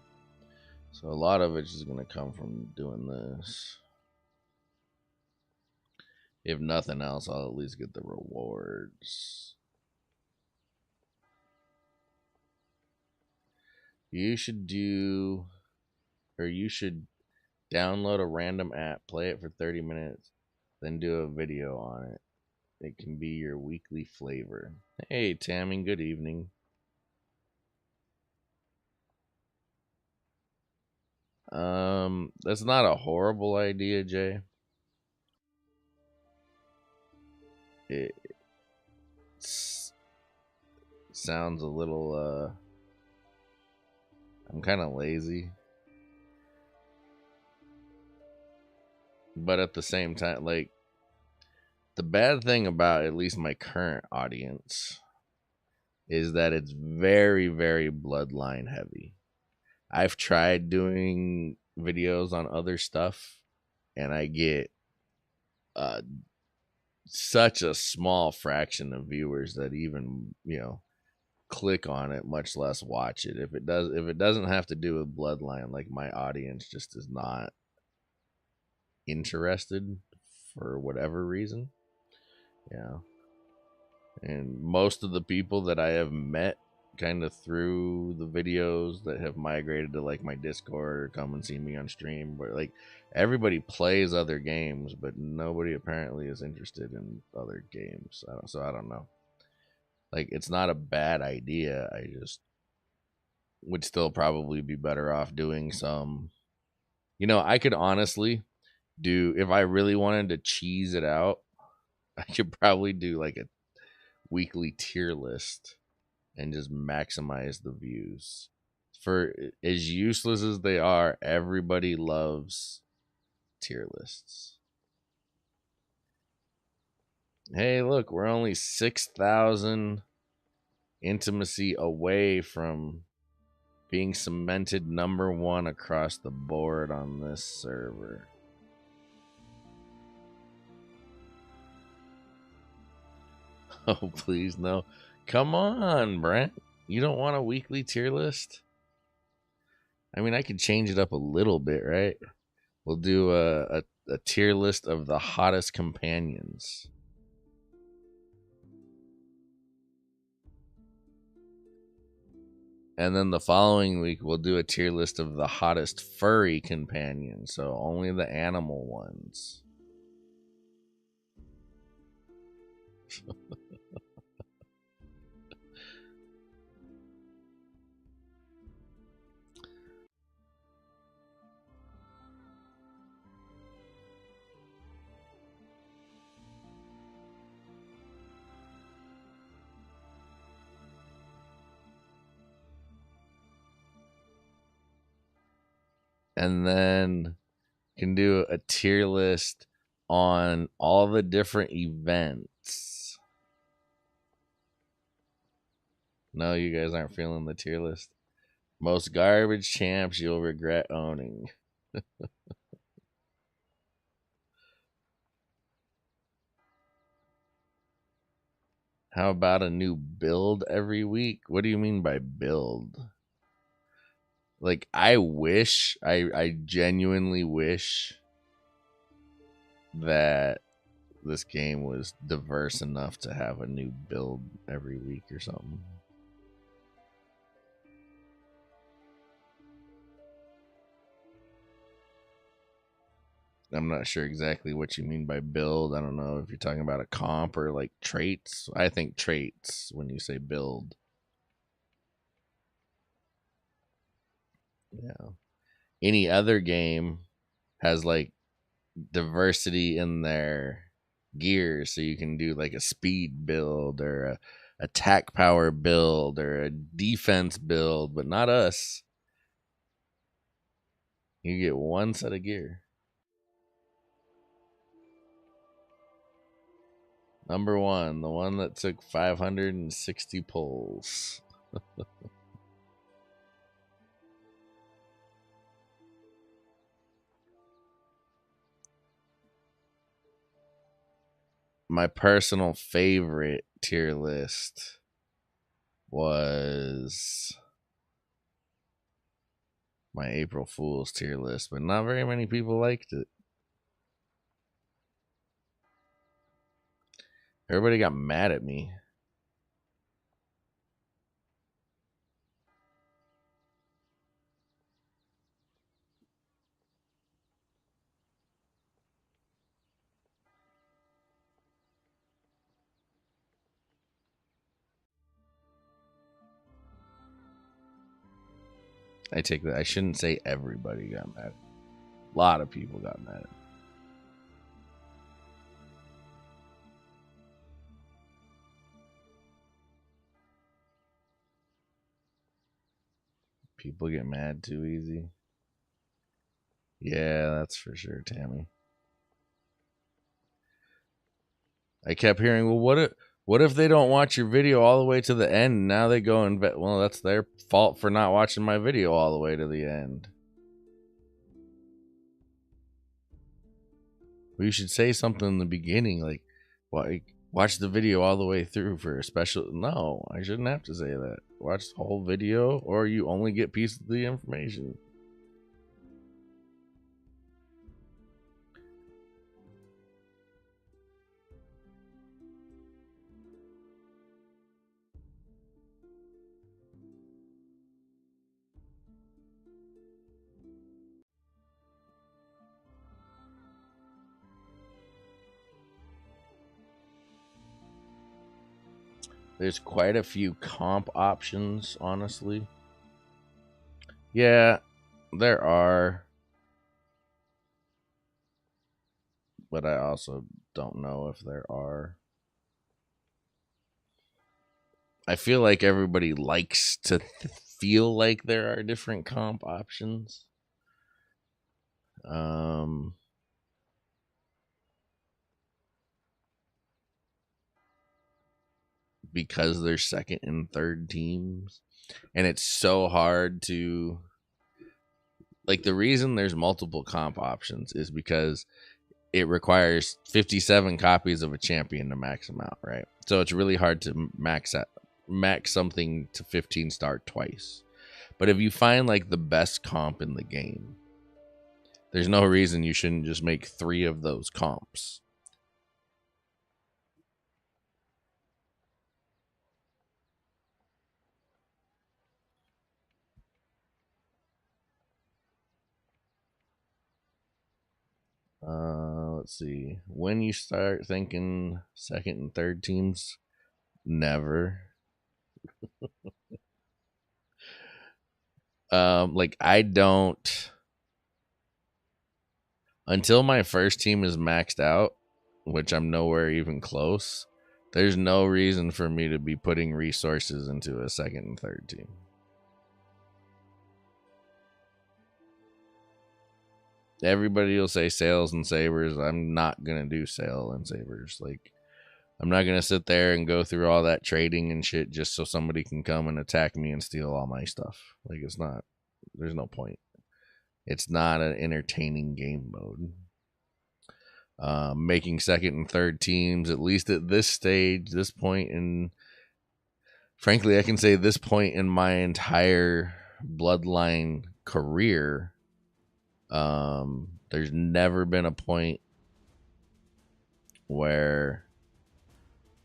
so a lot of it's just gonna come from doing this. If nothing else, I'll at least get the rewards. You should do, or you should download a random app, play it for 30 minutes, then do a video on it. It can be your weekly flavor. Hey, Tammy, good evening. That's not a horrible idea, Jay. It sounds a little, I'm kind of lazy. But at the same time, like, the bad thing about at least my current audience is that it's very, very bloodline heavy. I've tried doing videos on other stuff, and I get uh, such a small fraction of viewers that even click on it, much less watch it. If it doesn't have to do with bloodline, like, my audience just is not interested for whatever reason. Yeah. And most of the people that I have met kind of through the videos that have migrated to like my Discord or come and see me on stream, where like everybody plays other games, but nobody apparently is interested in other games. I don't know. Like, it's not a bad idea. I just would still probably be better off doing some. I could honestly do, if I really wanted to cheese it out, I could probably do like a weekly tier list and just maximize the views. For as useless as they are, everybody loves tier lists. Hey, look, we're only 6,000 intimacy away from being cemented #1 across the board on this server. Oh, please, no. Come on, Brent. You don't want a weekly tier list? I mean, I could change it up a little bit, right? We'll do a tier list of the hottest companions. And then the following week, we'll do a tier list of the hottest furry companions. So only the animal ones. and then can do a tier list on all the different events. No, you guys aren't feeling the tier list. Most garbage champs you'll regret owning. How about a new build every week? What do you mean by build? Like, I genuinely wish that this game was diverse enough to have a new build every week or something. I'm not sure exactly what you mean by build. I don't know if you're talking about a comp or like traits. I think traits when you say build. Yeah. Any other game has like diversity in their gear, so you can do like a speed build or a attack power build or a defense build, but not us. You get one set of gear. Number one, the one that took 560 pulls. My personal favorite tier list was my April Fool's tier list, but not very many people liked it. Everybody got mad at me. I take that. I shouldn't say everybody got mad. A lot of people got mad at me. People get mad too easy. Yeah, that's for sure, Tammy. I kept hearing, well, what if they don't watch your video all the way to the end? And now they go and bet. Well, that's their fault for not watching my video all the way to the end. Well, you should say something in the beginning, like watch the video all the way through for a special. No, I shouldn't have to say that. Watch the whole video, or you only get pieces of the information. There's quite a few comp options, honestly. Yeah, there are. But I also don't know if there are. I feel like everybody likes to feel like there are different comp options. Because there's second and third teams. And it's so hard to, like, the reason there's multiple comp options is because it requires 57 copies of a champion to max them out, right? So it's really hard to max something to 15 star twice. But if you find like the best comp in the game, there's no reason you shouldn't just make 3 of those comps. Let's see. When you start thinking second and third teams, never. Like I don't, until my first team is maxed out, which I'm nowhere even close. There's no reason for me to be putting resources into a second and third team. everybody will say Sails and Sabers. I'm not gonna do Sail and Sabers. Like, I'm not gonna sit there and go through all that trading and shit just so somebody can come and attack me and steal all my stuff. Like, it's not. There's no point. It's not an entertaining game mode. Making second and third teams, at least at this stage, this point in, frankly, I can say this point in my entire Bloodline career, there's never been a point where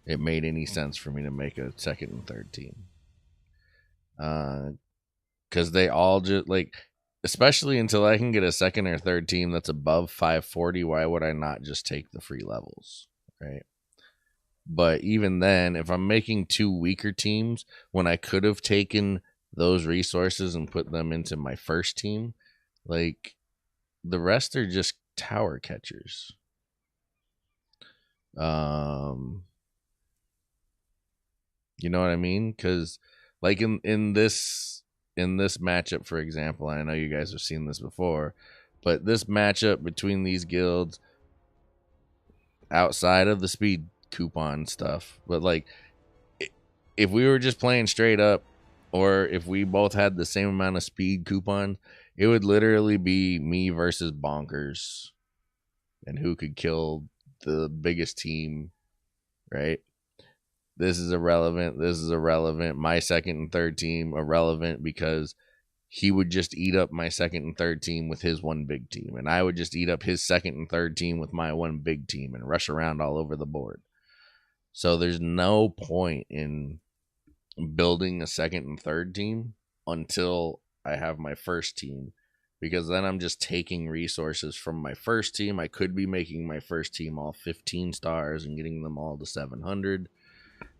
it made any sense for me to make a second and third team. Because they all just, like, especially until I can get a second or third team that's above 540, why would I not just take the free levels, right? But even then, if I'm making two weaker teams, when I could have taken those resources and put them into my first team, like, the rest are just tower catchers. You know what I mean? Because, like, in this matchup, for example, I know you guys have seen this before, but this matchup between these guilds, outside of the speed coupon stuff, but like, if we were just playing straight up, or if we both had the same amount of speed coupon, it would literally be me versus Bonkers, and who could kill the biggest team, right? This is irrelevant. This is irrelevant. My second and third team irrelevant because he would just eat up my second and third team with his one big team, and I would just eat up his second and third team with my one big team and rush around all over the board. So there's no point in building a second and third team until I have my first team, because then I'm just taking resources from my first team. I could be making my first team all 15 stars and getting them all to 700.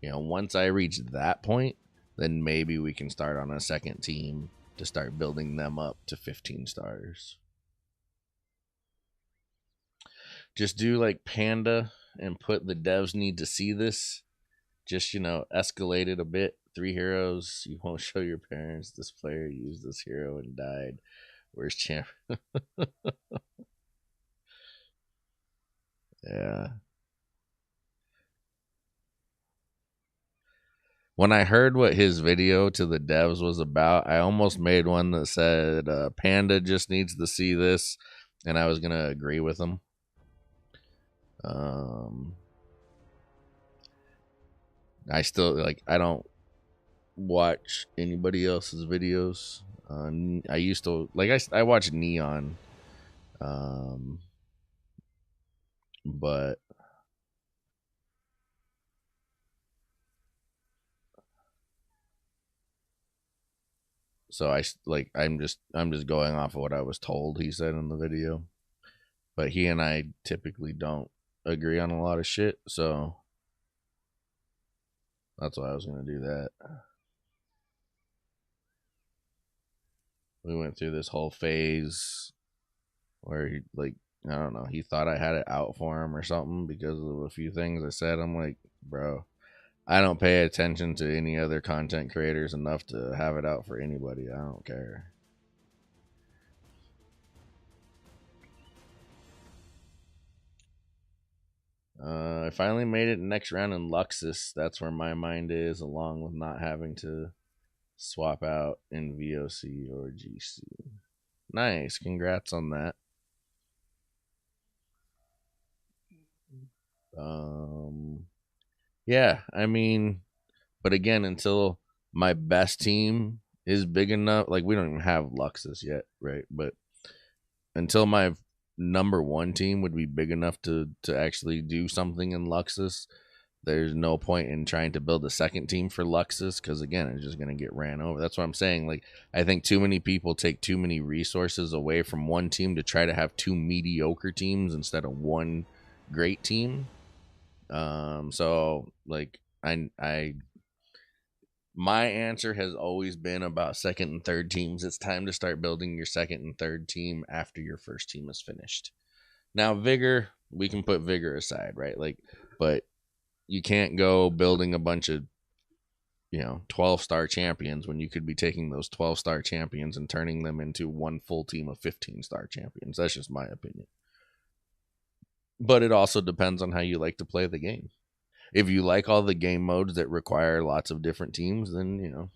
You know, once I reach that point, then maybe we can start on a second team to start building them up to 15 stars. Just do like Panda and put the devs need to see this. Just, you know, escalate it a bit. 3 heroes. You won't show your parents. This player used this hero and died. Where's champ? Yeah. When I heard what his video to the devs was about, I almost made one that said, Panda just needs to see this, and I was going to agree with him. I still, like, I don't watch anybody else's videos. I used to, like, I watch Neon, but so I'm just going off of what I was told he said in the video. But he and I typically don't agree on a lot of shit, so that's why I was gonna do that. We went through this whole phase where he, like, I don't know, he thought I had it out for him or something because of a few things I said. I'm like, bro, I don't pay attention to any other content creators enough to have it out for anybody. I don't care. I finally made it next round in Luxus. That's where my mind is, along with not having to swap out in VOC or GC. Nice. Congrats on that. Yeah, I mean, but again, until my best team is big enough, like, we don't even have Luxus yet, right? But until my number one team would be big enough to actually do something in Luxus, there's no point in trying to build a second team for Luxus, because again, it's just going to get ran over. That's what I'm saying. Like, I think too many people take too many resources away from one team to try to have two mediocre teams instead of one great team. So, like, my answer has always been about second and third teams. It's time to start building your second and third team after your first team is finished. Now, Vigor, we can put Vigor aside, right? Like, but you can't go building a bunch of 12-star champions when you could be taking those 12-star champions and turning them into one full team of 15-star champions. That's just my opinion. But it also depends on how you like to play the game. If you like all the game modes that require lots of different teams, then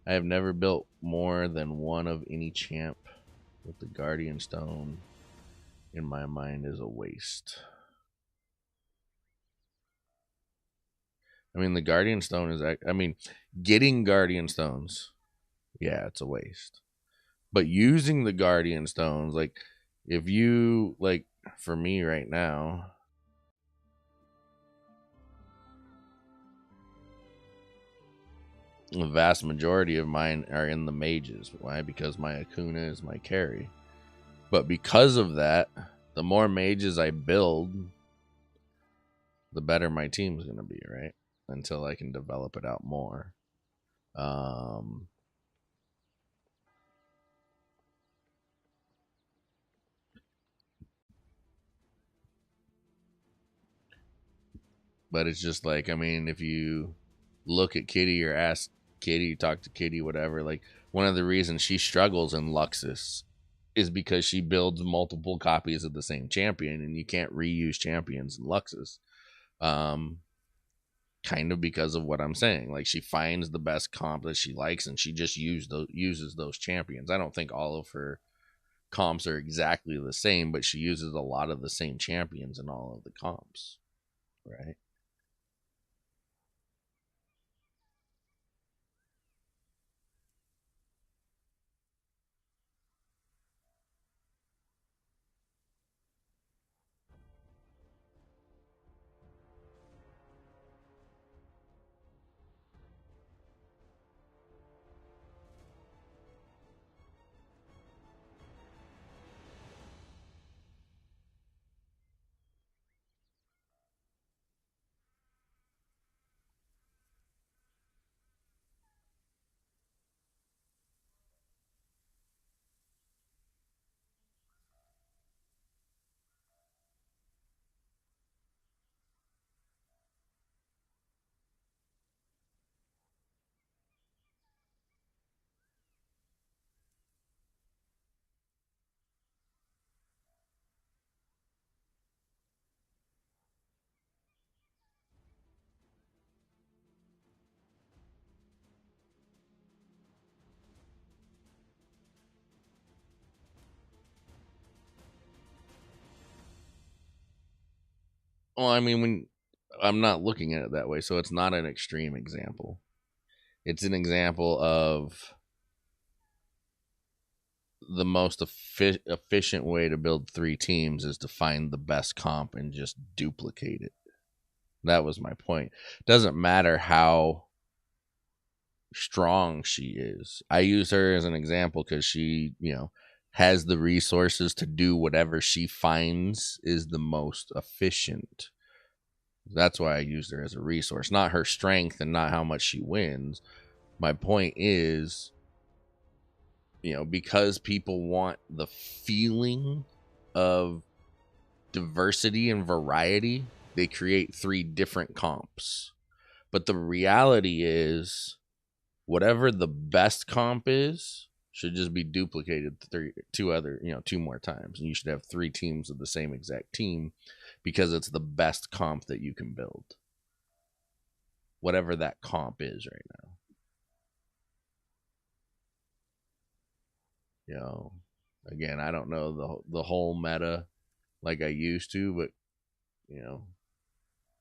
I have never built more than one of any champ with the Guardian Stone. In my mind, is a waste. I mean, the Guardian Stone is, getting Guardian Stones, yeah, it's a waste. But using the Guardian Stones, like, if you, like, for me right now, the vast majority of mine are in the mages. Why? Because my Akuna is my carry. But because of that, the more mages I build, the better my team's going to be, right? Until I can develop it out more. But it's just like, if you look at Kitty or ask Kitty, talk to Kitty, whatever, like, one of the reasons she struggles in Luxus is because she builds multiple copies of the same champion, and you can't reuse champions in Luxus. Kind of because of what I'm saying. Like, she finds the best comp that she likes, and she just uses those champions. I don't think all of her comps are exactly the same, but she uses a lot of the same champions in all of the comps, right? Well, when I'm not looking at it that way, so it's not an extreme example. It's an example of the most efficient way to build 3 teams is to find the best comp and just duplicate it. That was my point. Doesn't matter how strong she is. I use her as an example because she, has the resources to do whatever she finds is the most efficient. That's why I used her as a resource, not her strength and not how much she wins. My point is, because people want the feeling of diversity and variety, they create 3 different comps. But the reality is, whatever the best comp is should just be duplicated 2 more times, and you should have 3 teams of the same exact team because it's the best comp that you can build, whatever that comp is right now. Again, I don't know the whole meta like I used to, but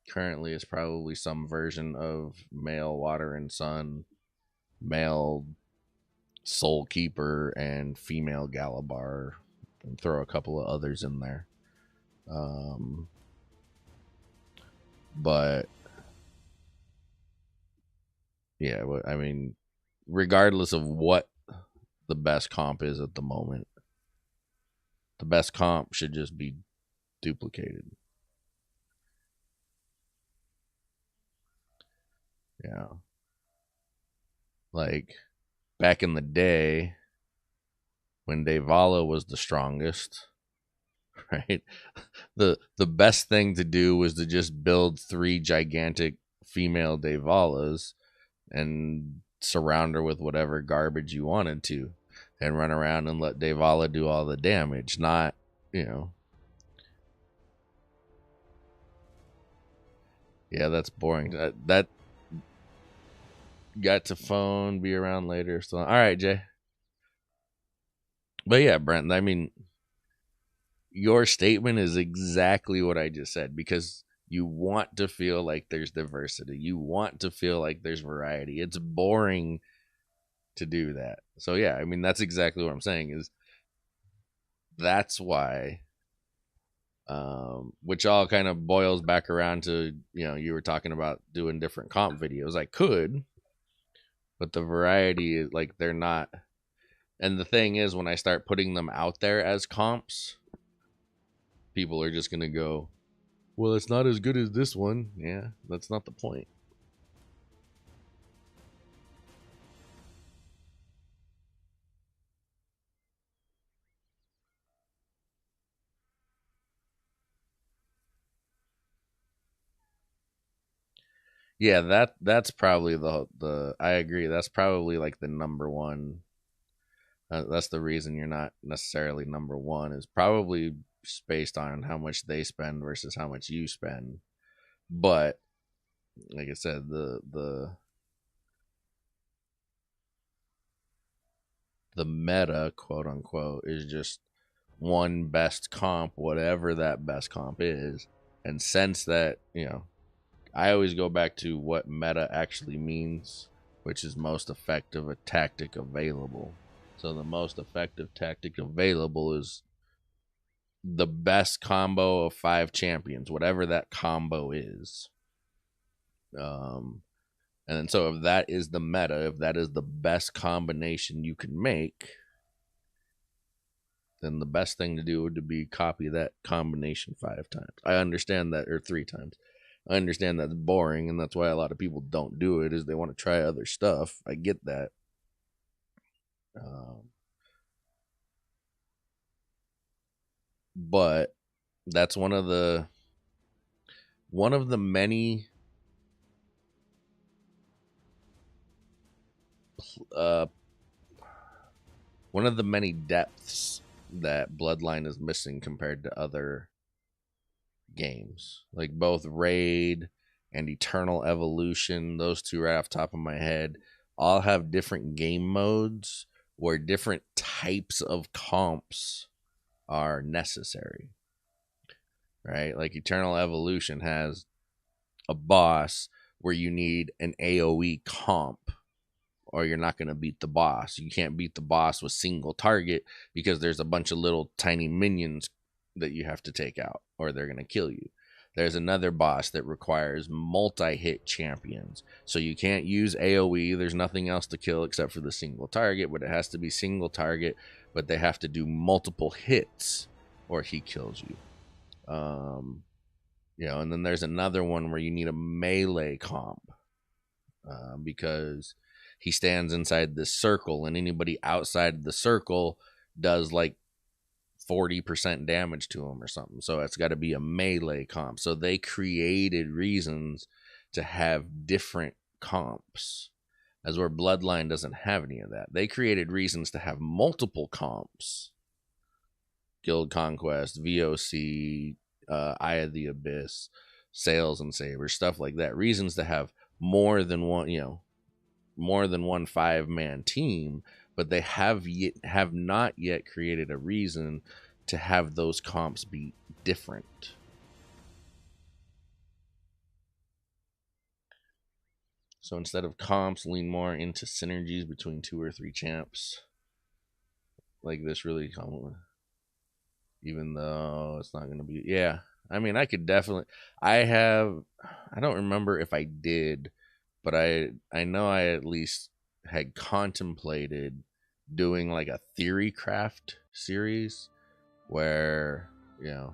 currently it's probably some version of male Water and Sun, male Soul Keeper, and female Galabar, and throw a couple of others in there. But yeah, regardless of what the best comp is at the moment, the best comp should just be duplicated. Yeah. Like, back in the day when Devala was the strongest, right? The best thing to do was to just build 3 gigantic female Devalas and surround her with whatever garbage you wanted to, and run around and let Devala do all the damage, not, you know. Yeah, that's boring. That got to phone, be around later. So, all right, Jay. But yeah, Brent, I mean, your statement is exactly what I just said, because you want to feel like there's diversity. You want to feel like there's variety. It's boring to do that. So yeah, I mean, that's exactly what I'm saying, is that's why, which all kind of boils back around to, you know, you were talking about doing different comp videos. I could, but the variety is like, they're not. And the thing is, when I start putting them out there as comps, people are just going to go, well, it's not as good as this one. Yeah, that's not the point. Yeah, that's probably the I agree. That's probably like the number one. That's the reason you're not necessarily number one, is probably based on how much they spend versus how much you spend. But like I said, the meta, quote unquote, is just one best comp, whatever that best comp is. And since that, you know, I always go back to what meta actually means, which is most effective a tactic available. So the most effective tactic available is the best combo of 5 champions, whatever that combo is. Um, and so if that is the meta, if that is the best combination you can make, then the best thing to do would be copy that combination 5 times. I understand that, or 3 times. I understand that's boring, and that's why a lot of people don't do it, is they want to try other stuff. I get that. Um, but that's one of the many uh, one of the many depths that Bloodline is missing compared to other games, like both Raid and Eternal Evolution. Those two right off the top of my head all have different game modes where different types of comps are necessary, right? Like Eternal Evolution has a boss where you need an AoE comp, or you're not going to beat the boss. You can't beat the boss with single target because there's a bunch of little tiny minions that you have to take out, or they're going to kill you. There's another boss that requires multi-hit champions. So you can't use AoE. There's nothing else to kill except for the single target, but it has to be single target, but they have to do multiple hits or he kills you. You know, and then there's another one where you need a melee comp, because he stands inside this circle, and anybody outside the circle does like 40% damage to him or something. So it's got to be a melee comp. So they created reasons to have different comps, as where Bloodline doesn't have any of that. They created reasons to have multiple comps: Guild Conquest, VOC, Eye of the Abyss, Sails and Sabers, stuff like that. Reasons to have more than one, you know, more than one 5-man team, but they have not yet created a reason to have those comps be different. So instead of comps, lean more into synergies between 2 or 3 champs. Like this really, even though it's not going to be, yeah. I mean, I could definitely, I don't remember if I did, but I know I at least had contemplated doing like a theory craft series where, you know,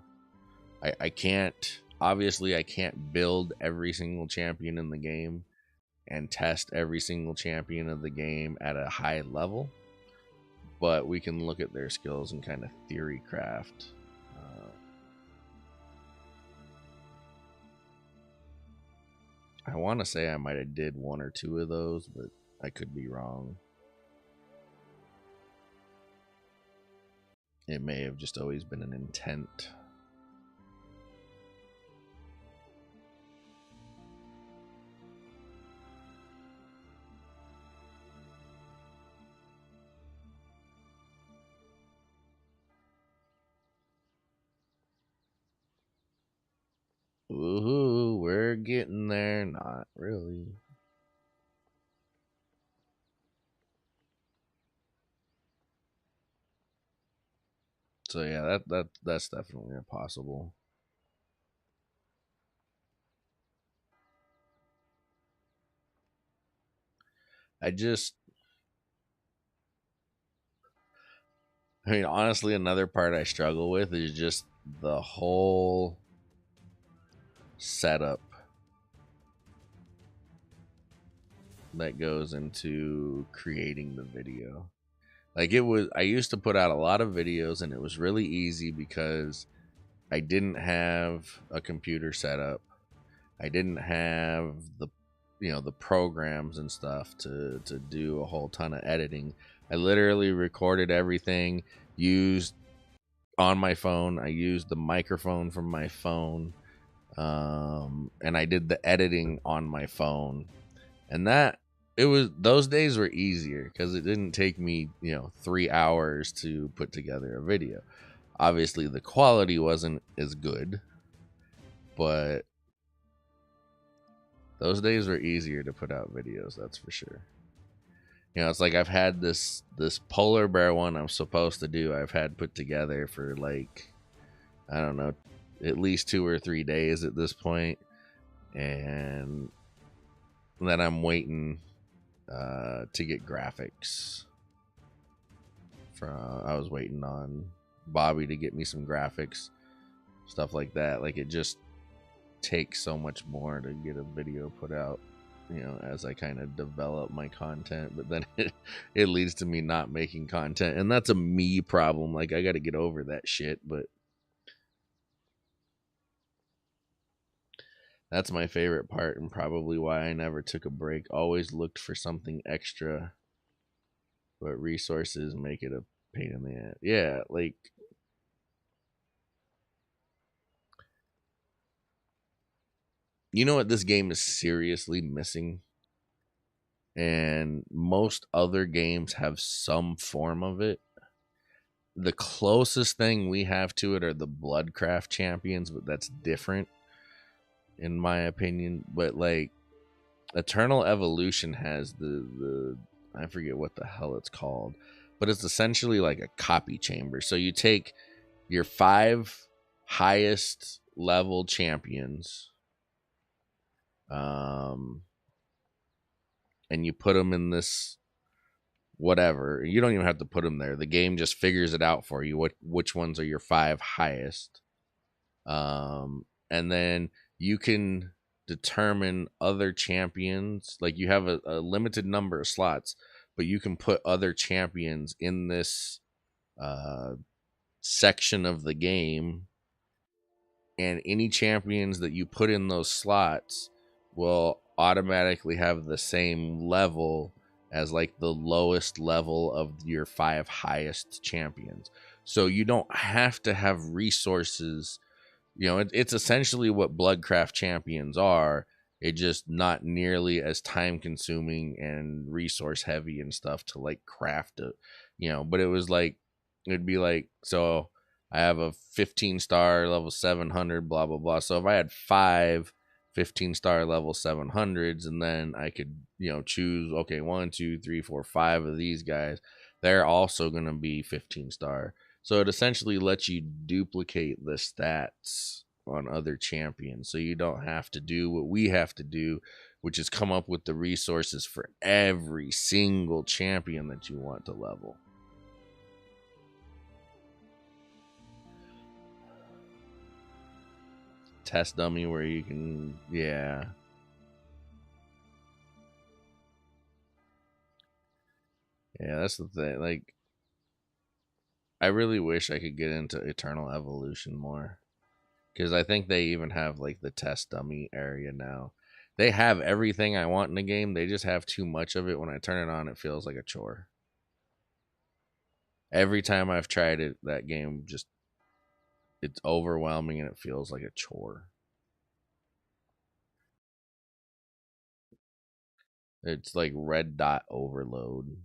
I can't, obviously I can't build every single champion in the game and test every single champion of the game at a high level, but we can look at their skills and kind of theory craft I want to say I might have did 1 or 2 of those, but I could be wrong. It may have just always been an intent. Woohoo, we're getting there. Not really. So yeah, that's definitely possible. I mean, honestly, another part I struggle with is just the whole setup that goes into creating the video. Like I used to put out a lot of videos and it was really easy because I didn't have a computer set up. I didn't have the programs and stuff to do a whole ton of editing. I literally recorded everything, used on my phone. I used the microphone from my phone, and I did the editing on my phone. And those days were easier because it didn't take me 3 hours to put together a video. Obviously, the quality wasn't as good, but those days were easier to put out videos, that's for sure. It's like I've had this polar bear one I'm supposed to do. I've had put together for like, I don't know, at least 2 or 3 days at this point, and then I'm waiting to get graphics. I was waiting on Bobby to get me some graphics, stuff like that. Like, it just takes so much more to get a video put out, as I kind of develop my content. But then it leads to me not making content, and that's a me problem. Like, I got to get over that shit. But that's my favorite part, and probably why I never took a break. Always looked for something extra, but resources make it a pain in the ass. Yeah, like, you know what this game is seriously missing? And most other games have some form of it. The closest thing we have to it are the Bloodcraft champions, but that's different in my opinion. But like, Eternal Evolution has the I forget what the hell it's called, but it's essentially like a copy chamber. So you take your 5 highest level champions, and you put them in this whatever. You don't even have to put them there. The game just figures it out for you, which ones are your 5 highest. And then you can determine other champions. Like, you have a limited number of slots, but you can put other champions in this section of the game, and any champions that you put in those slots will automatically have the same level as like the lowest level of your 5 highest champions. So you don't have to have resources. It's essentially what Bloodcraft champions are. It just not nearly as time consuming and resource heavy and stuff to like craft it. But it'd be like, so I have a 15-star level 700, blah blah blah. So if I had 5 15-star level 700s, and then I could choose, okay, 1 2 3 4 5 of these guys, they're also going to be 15-star. So it essentially lets you duplicate the stats on other champions, so you don't have to do what we have to do, which is come up with the resources for every single champion that you want to level. Test dummy where you can, yeah. Yeah, that's the thing. Like, I really wish I could get into Eternal Evolution more, because I think they even have like the test dummy area now. They have everything I want in the game. They just have too much of it. When I turn it on, it feels like a chore. Every time I've tried it, that game just it's overwhelming and it feels like a chore. It's like red dot overload,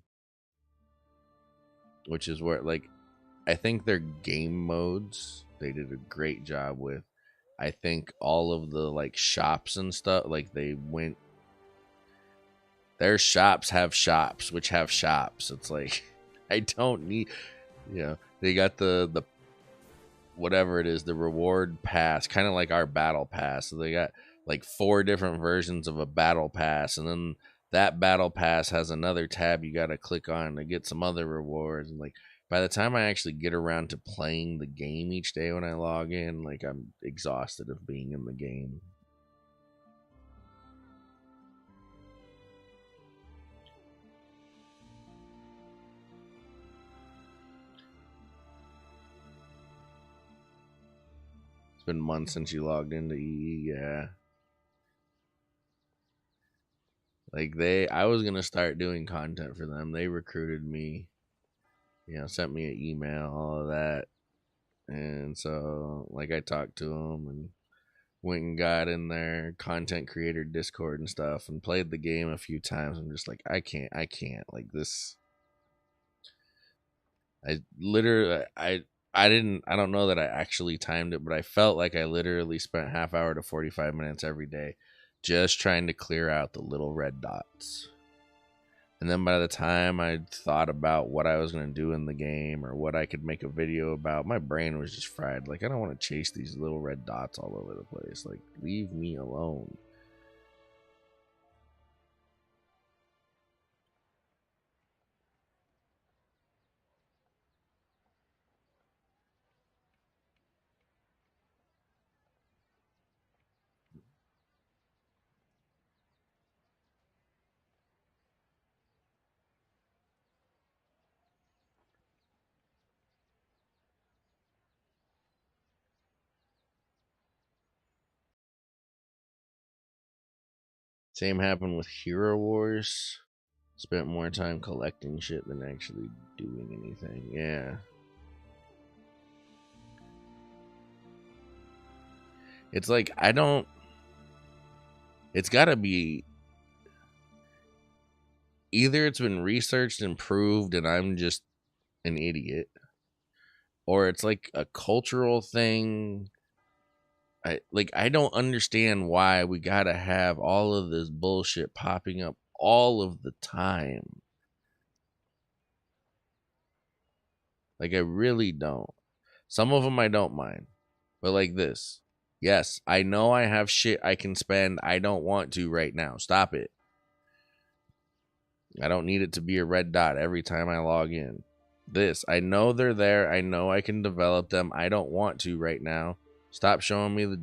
which is where like I think their game modes they did a great job with. I think all of the like shops and stuff, like they went their shops have shops which have shops. It's like I don't need, they got the whatever it is, the reward pass, kind of like our battle pass. So they got like 4 different versions of a battle pass, and then that battle pass has another tab you got to click on to get some other rewards. And like by the time I actually get around to playing the game each day when I log in, like I'm exhausted of being in the game. It's been months since you logged into EE, yeah. Like I was gonna start doing content for them. They recruited me, sent me an email, all of that. And so, like, I talked to them and went and got in their content creator Discord and stuff and played the game a few times. I'm just like, I can't. Like, this. I literally, I don't know that I actually timed it, but I felt like I literally spent half hour to 45 minutes every day just trying to clear out the little red dots. And then by the time I thought about what I was going to do in the game or what I could make a video about, my brain was just fried. Like, I don't want to chase these little red dots all over the place. Like, leave me alone. Same happened with Hero Wars. Spent more time collecting shit than actually doing anything. Yeah. It's like, it's got to be either it's been researched and proved and I'm just an idiot, or it's like a cultural thing. I don't understand why we gotta have all of this bullshit popping up all of the time. Like I really don't. Some of them I don't mind, but like this, yes, I know I have shit I can spend. I don't want to right now. Stop it. I don't need it to be a red dot every time I log in. This, I know they're there. I know I can develop them. I don't want to right now. Stop showing me the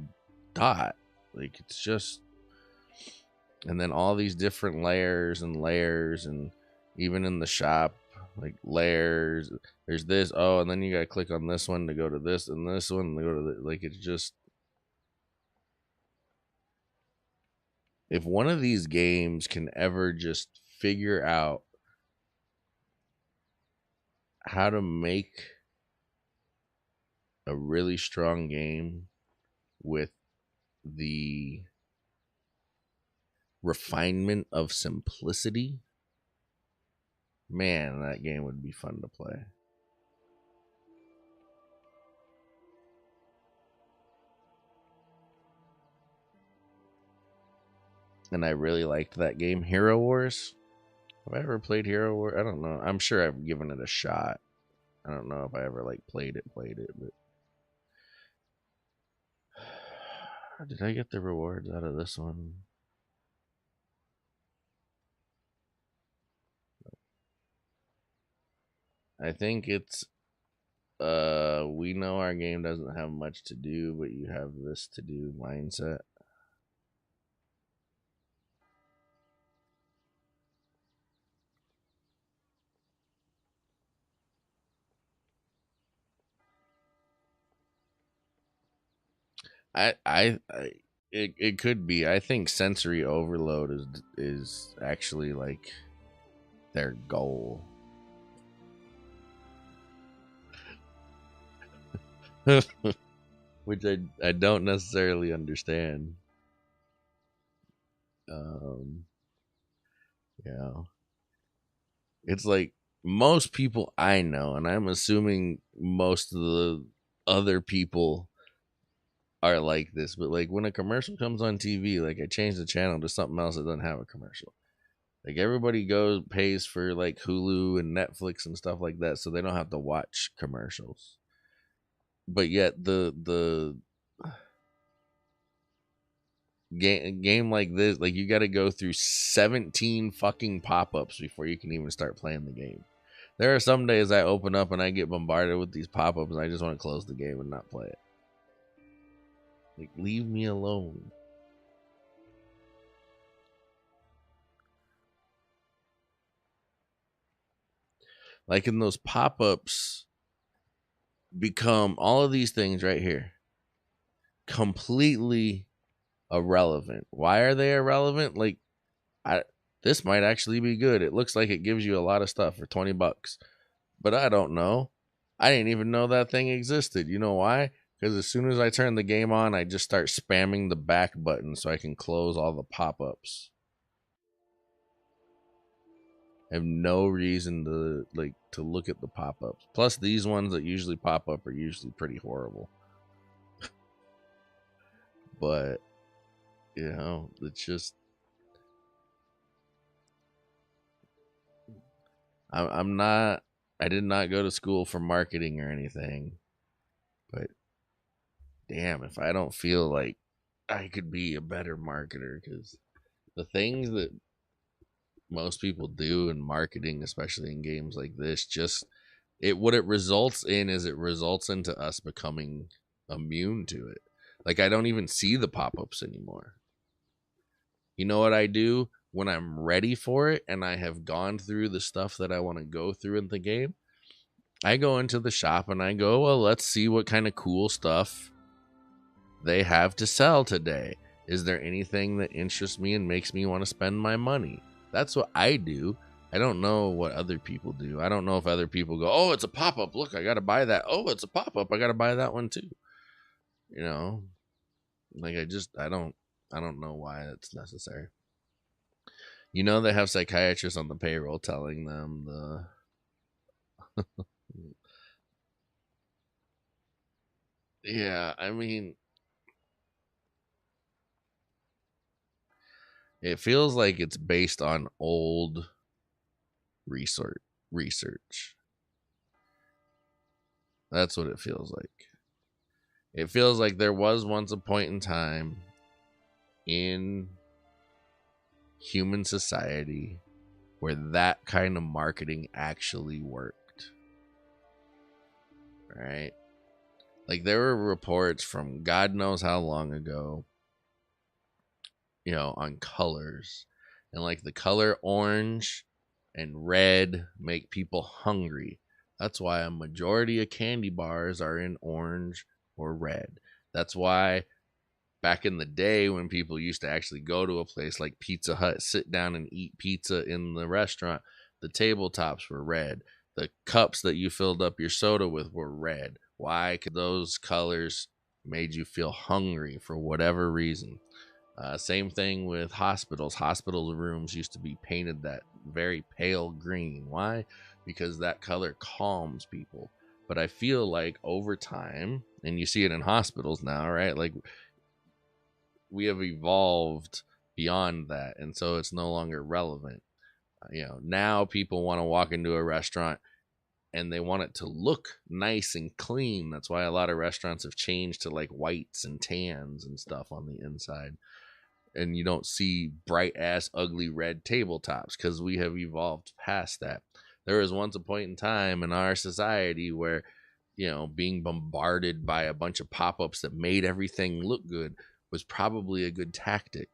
dot. Like it's just, and then all these different layers and layers, and even in the shop, like layers. There's this, oh, and then you gotta click on this one to go to this, and this one to go to the, like it's just. If one of these games can ever just figure out how to make a really strong game with the refinement of simplicity, man, that game would be fun to play. And I really liked that game, Hero Wars. Have I ever played Hero Wars? I don't know. I'm sure I've given it a shot. I don't know if I ever like played it, but did I get the rewards out of this one? I think it's we know our game doesn't have much to do, but you have this to do mindset. I It could be. I think sensory overload is actually like their goal. Which I don't necessarily understand. Um yeah. It's like most people I know, and I'm assuming most of the other people are like this, but like when a commercial comes on TV, like I change the channel to something else that doesn't have a commercial. Like everybody goes pays for like Hulu and Netflix and stuff like that, so they don't have to watch commercials. But yet the game like this, like you got to go through 17 fucking pop-ups before you can even start playing the game. There are some days I open up and I get bombarded with these pop-ups and I just want to close the game and not play it. Like, leave me alone. Like in those pop-ups become all of these things right here completely irrelevant. Why are they irrelevant? Like I this might actually be good. It looks like it gives you a lot of stuff for $20. But I don't know. I didn't even know that thing existed. You know why? Because as soon as I turn the game on, I just start spamming the back button so I can close all the pop-ups. I have no reason to look at the pop-ups. Plus, these ones that usually pop up are usually pretty horrible. But you know, it's just I'm not. I did not go to school for marketing or anything. But damn, if I don't feel like I could be a better marketer, because the things that most people do in marketing, especially in games like this, just what it results in is it results into us becoming immune to it. Like I don't even see the pop-ups anymore. You know what I do when I'm ready for it and I have gone through the stuff that I want to go through in the game? I go into the shop and I go, well, let's see what kind of cool stuff they have to sell today. Is there anything that interests me and makes me want to spend my money? That's what I do. I don't know what other people do. I don't know if other people go, oh, it's a pop-up. Look, I got to buy that. Oh, it's a pop-up. I got to buy that one too. You know, like I don't know why it's necessary. You know, they have psychiatrists on the payroll telling them yeah, I mean, it feels like it's based on old research. That's what it feels like. It feels like there was once a point in time in human society where that kind of marketing actually worked. Right? Like there were reports from God knows how long ago, you know, on colors. And like the color orange and red make people hungry. That's why a majority of candy bars are in orange or red. That's why back in the day when people used to actually go to a place like Pizza Hut, sit down and eat pizza in the restaurant, the tabletops were red. The cups that you filled up your soda with were red. Why? Because those colors made you feel hungry for whatever reason. Same thing with hospitals. Hospital rooms used to be painted that very pale green. Why? Because that color calms people. But I feel like over time, and you see it in hospitals now, right? Like we have evolved beyond that, and so it's no longer relevant. You know, now people want to walk into a restaurant and they want it to look nice and clean. That's why a lot of restaurants have changed to like whites and tans and stuff on the inside. And you don't see bright ass ugly red tabletops because we have evolved past that. There was once a point in time in our society where, you know, being bombarded by a bunch of pop-ups that made everything look good was probably a good tactic.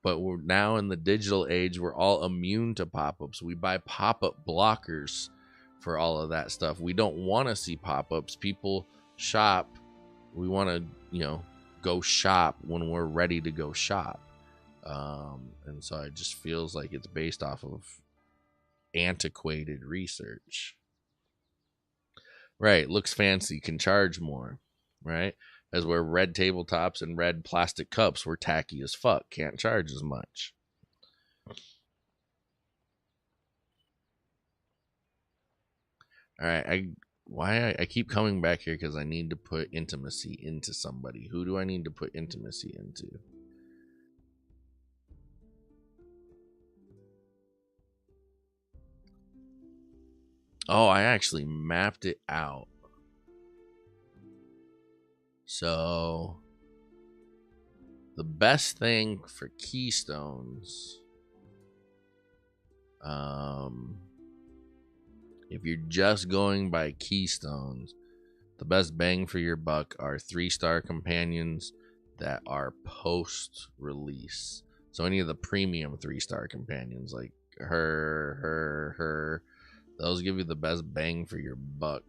But we're now in the digital age, we're all immune to pop-ups. We buy pop-up blockers for all of that stuff. We don't want to see pop-ups. People shop. We want to, you know, go shop when we're ready to go shop. And so it just feels like it's based off of antiquated research. Right, looks fancy, can charge more, right? As where red tabletops and red plastic cups were tacky as fuck, can't charge as much. All right, I keep coming back here because I need to put intimacy into somebody. Who do I need to put intimacy into? Oh, I actually mapped it out. So the best thing for keystones, if you're just going by keystones, the best bang for your buck are 3-star companions that are post release. So any of the premium 3-star companions, like her, those give you the best bang for your buck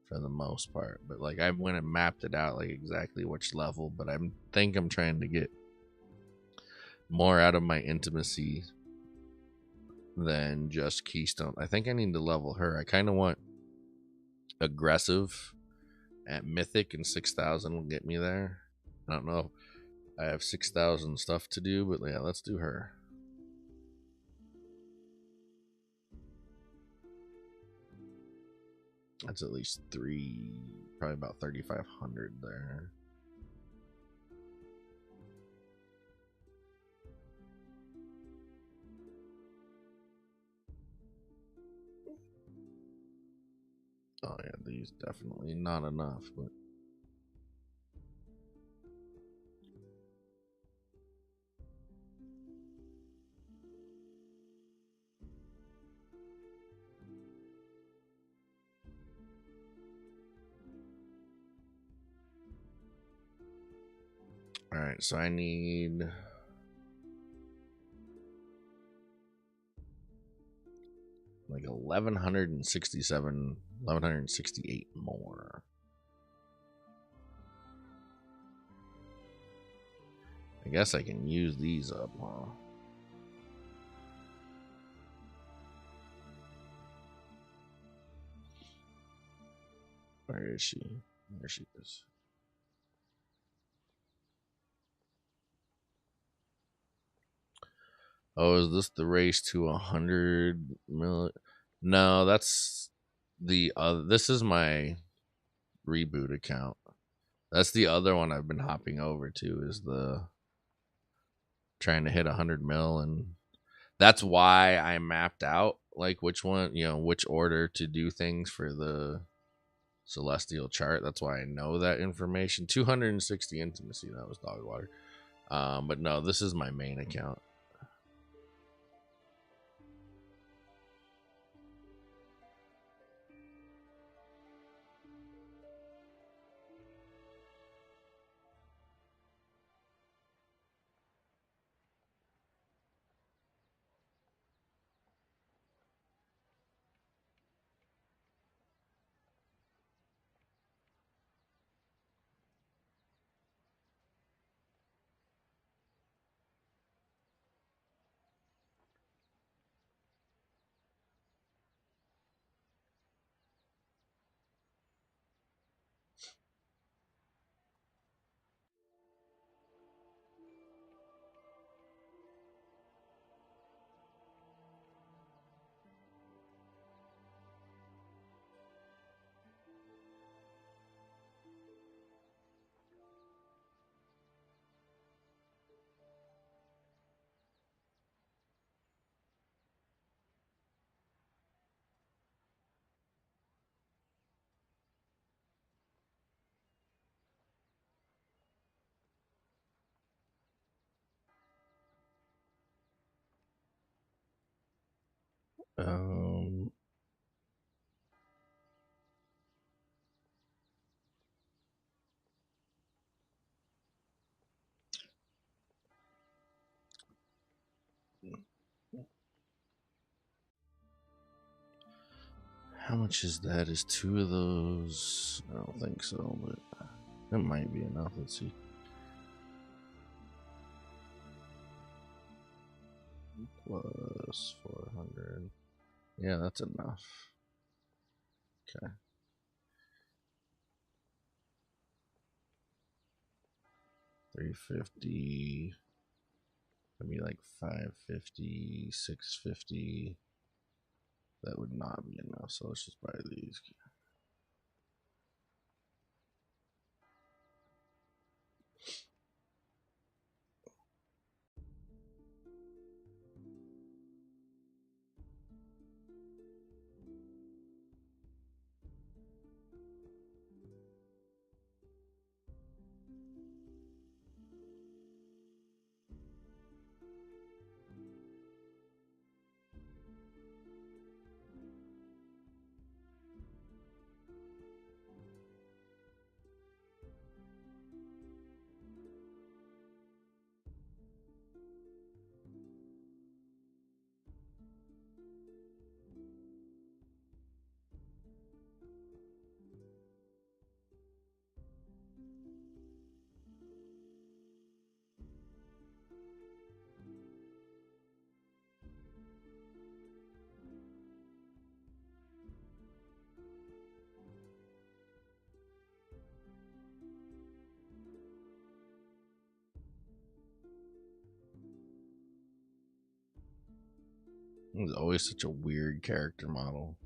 for the most part. But like I went and mapped it out like exactly which level, but I think I'm trying to get more out of my intimacy than just keystone. I think I need to level her. I kind of want aggressive at mythic, and 6,000 will get me there. I don't know. I have 6,000 stuff to do, but yeah, let's do her. That's at least probably about 3,500 there. Oh yeah, these definitely not enough, but all right, so I need like 1,167, 1,168 more. I guess I can use these up, huh? Where is she? There she is. Oh, is this the race to 100 million? No, that's the other. This is my reboot account. That's the other one I've been hopping over to, is the trying to hit 100 mil, and that's why I mapped out like which one, which order to do things for the celestial chart. That's why I know that information. 260 intimacy, that was dog water. But no, this is my main account. Um, how much is that? Is 2 of those? I don't think so, but That might be enough. Let's see. Plus 400. Yeah, that's enough. Okay. 350. That'd be like 550, 650. That would not be enough. So let's just buy these. It's always such a weird character model.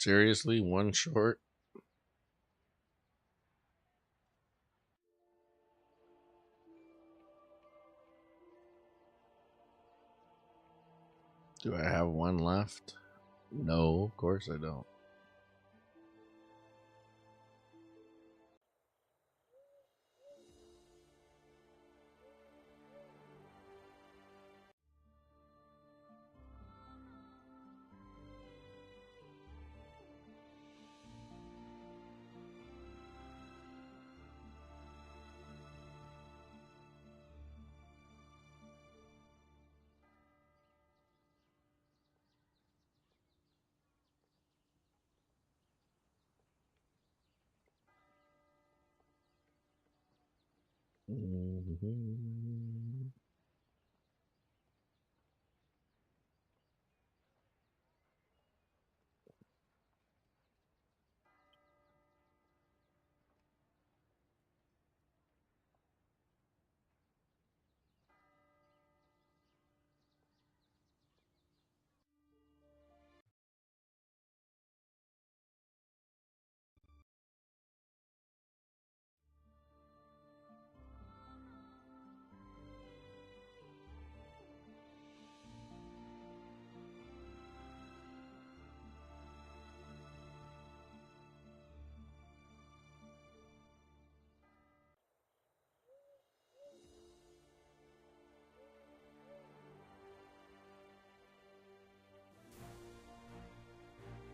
Seriously, one short? Do I have one left? No, of course I don't. Mm-hmm.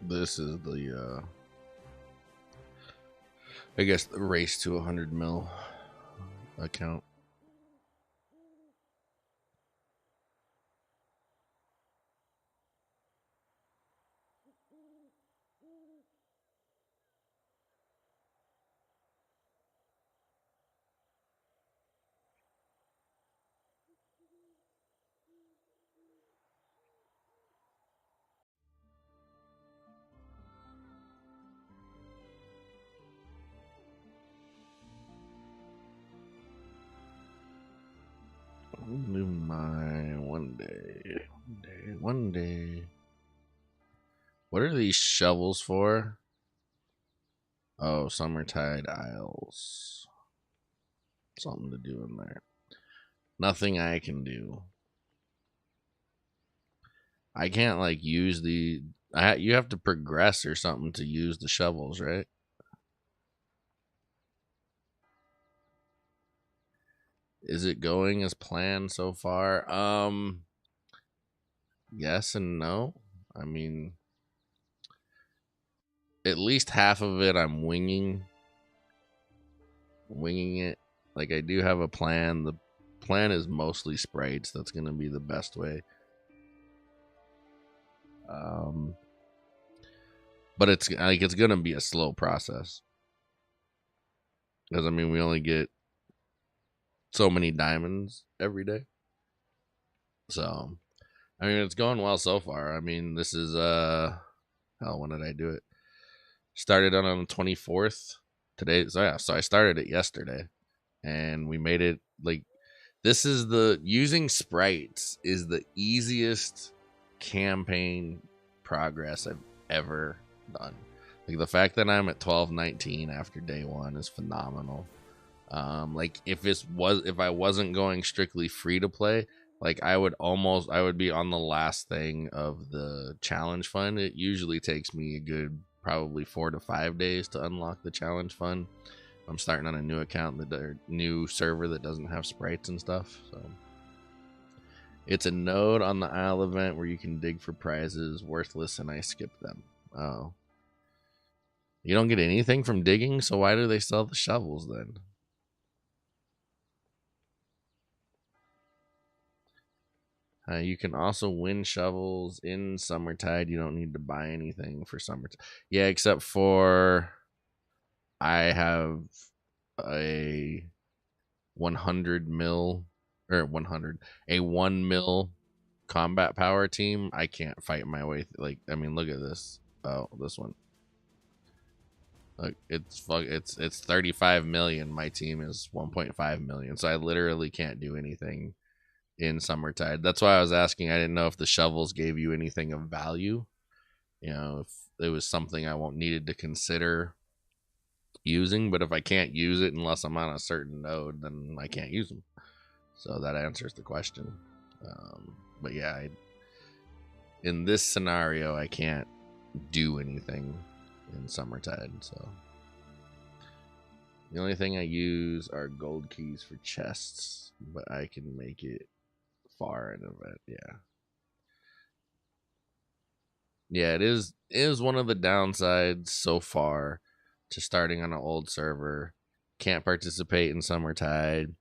This is the I guess the race to 100 mil account. I'll do my one day. What are these shovels for? Oh, Summertide Isles. Something to do in there. Nothing I can do. I can't like use the. You have to progress or something to use the shovels, right? Is it going as planned so far? Yes and no. I mean, at least half of it I'm winging it. Like I do have a plan. The plan is mostly sprites. That's gonna be the best way. But it's like it's gonna be a slow process because I mean we only get so many diamonds every day. So I mean it's going well so far. I mean this is hell, when did I do it? Started on the 24th today. So yeah, so I started it yesterday and we made it like this is the using sprites is the easiest campaign progress I've ever done. Like the fact that I'm at 1219 after day one is phenomenal. Like if I wasn't going strictly free to play, like I would be on the last thing of the challenge fund. It usually takes me a good probably 4 to 5 days to unlock the challenge fund. I'm starting on a new account, new server that doesn't have sprites and stuff. So it's a node on the Isle event where you can dig for prizes, worthless, and I skipped them. Oh, you don't get anything from digging, so why do they sell the shovels then? You can also win shovels in Summertide. You don't need to buy anything for Summertide. Yeah, except for I have a 100 mil or 100 a 1 mil combat power team. I can't fight my way like I mean look at this. Oh, this one. Look, it's 35 million. My team is 1.5 million. So I literally can't do anything in Summertide. That's why I was asking. I didn't know if the shovels gave you anything of value. You know, if it was something I won't needed to consider using, but if I can't use it unless I'm on a certain node, then I can't use them. So that answers the question. But yeah, in this scenario, I can't do anything in Summertide. So the only thing I use are gold keys for chests, but I can make it far in event. Yeah, it is one of the downsides so far to starting on an old server. Can't participate in Summertide.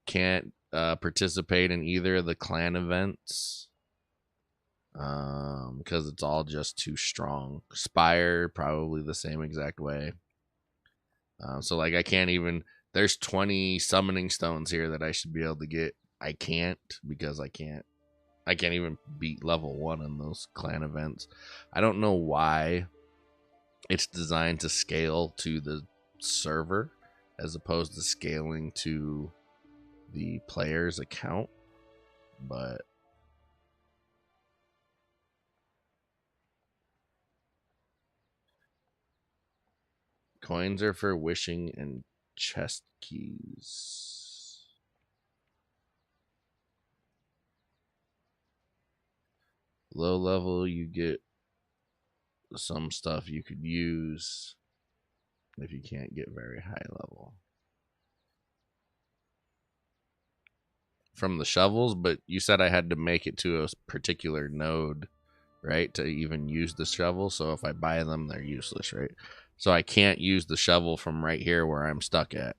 Can't participate in either of the clan events because it's all just too strong. Spire probably the same exact way. So like I can't even. There's 20 summoning stones here that I should be able to get. I can't because I can't even beat level 1 in those clan events. I don't know why it's designed to scale to the server as opposed to scaling to the player's account, but coins are for wishing and chest keys. Low level, you get some stuff you could use if you can't get very high level from the shovels, but you said I had to make it to a particular node, right, to even use the shovel. So if I buy them, they're useless, right? So I can't use the shovel from right here where I'm stuck at.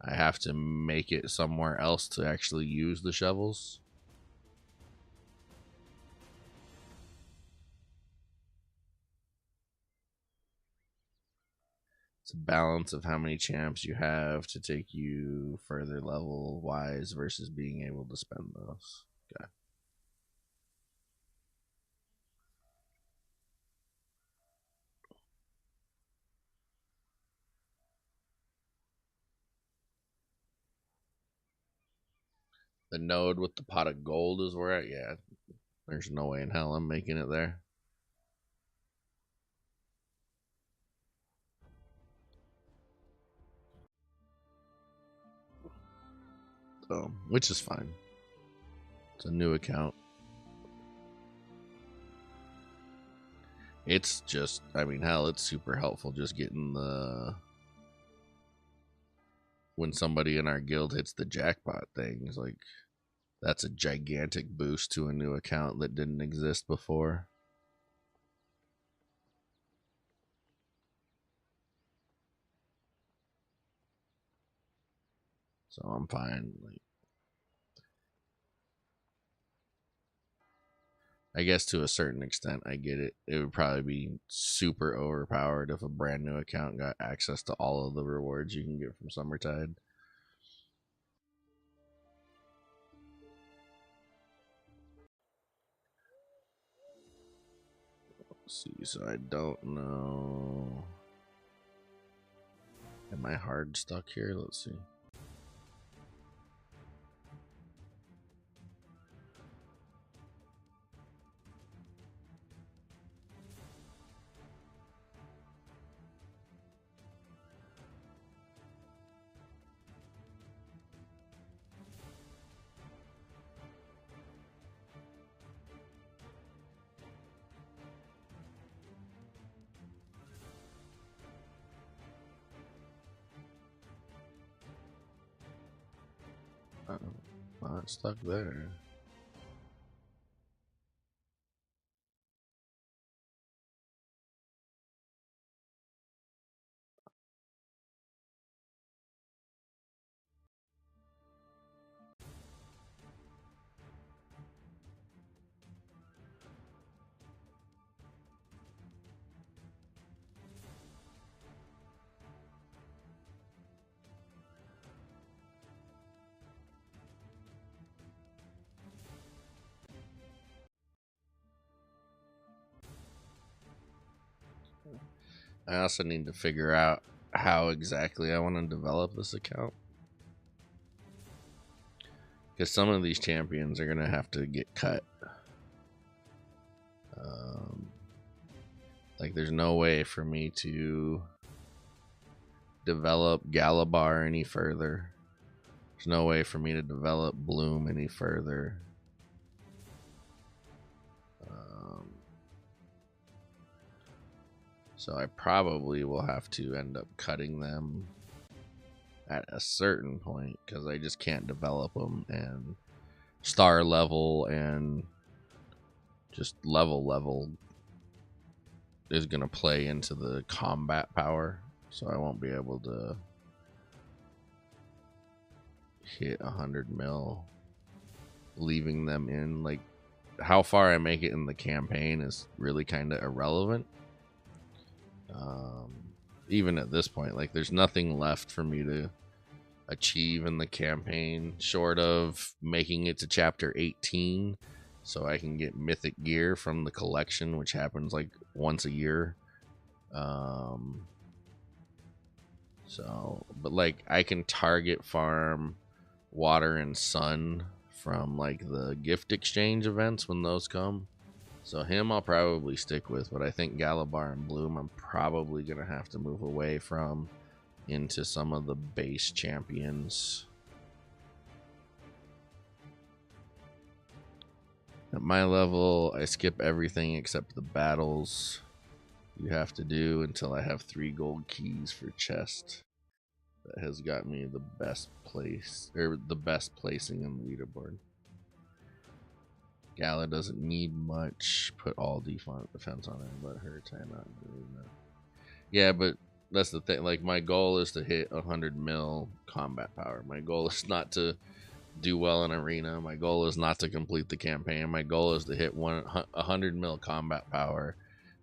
I have to make it somewhere else to actually use the shovels. It's a balance of how many champs you have to take you further level wise versus being able to spend those. Okay. The node with the pot of gold is where yeah, there's no way in hell I'm making it there. So, which is fine. It's a new account. It's just, I mean, hell, it's super helpful just getting the, when somebody in our guild hits the jackpot thing, it's like, that's a gigantic boost to a new account that didn't exist before. So I'm fine. Like, I guess to a certain extent, I get it. It would probably be super overpowered if a brand new account got access to all of the rewards you can get from Summertide. Let's see, so I don't know. Am I hard stuck here? Let's see. Not stuck there. I also need to figure out how exactly I want to develop this account. Because some of these champions are going to have to get cut. Like, there's no way for me to develop Galabar any further. There's no way for me to develop Bloom any further. So I probably will have to end up cutting them at a certain point because I just can't develop them and star level and just level is going to play into the combat power. So I won't be able to hit 100 mil leaving them in. Like, how far I make it in the campaign is really kind of irrelevant. Even at this point, like, there's nothing left for me to achieve in the campaign short of making it to chapter 18 so I can get mythic gear from the collection, which happens like once a year. So, but like, I can target farm water and sun from like the gift exchange events when those come. So him I'll probably stick with, but I think Galabar and Bloom I'm probably going to have to move away from into some of the base champions. At my level, I skip everything except the battles you have to do until I have 3 gold keys for chest. That has got me the best place, or the best placing in the leaderboard. Gala doesn't need much. Put all defense on it, but her time not doing that. Yeah, but that's the thing. Like, my goal is to hit 100 mil combat power. My goal is not to do well in arena. My goal is not to complete the campaign. My goal is to hit 100 mil combat power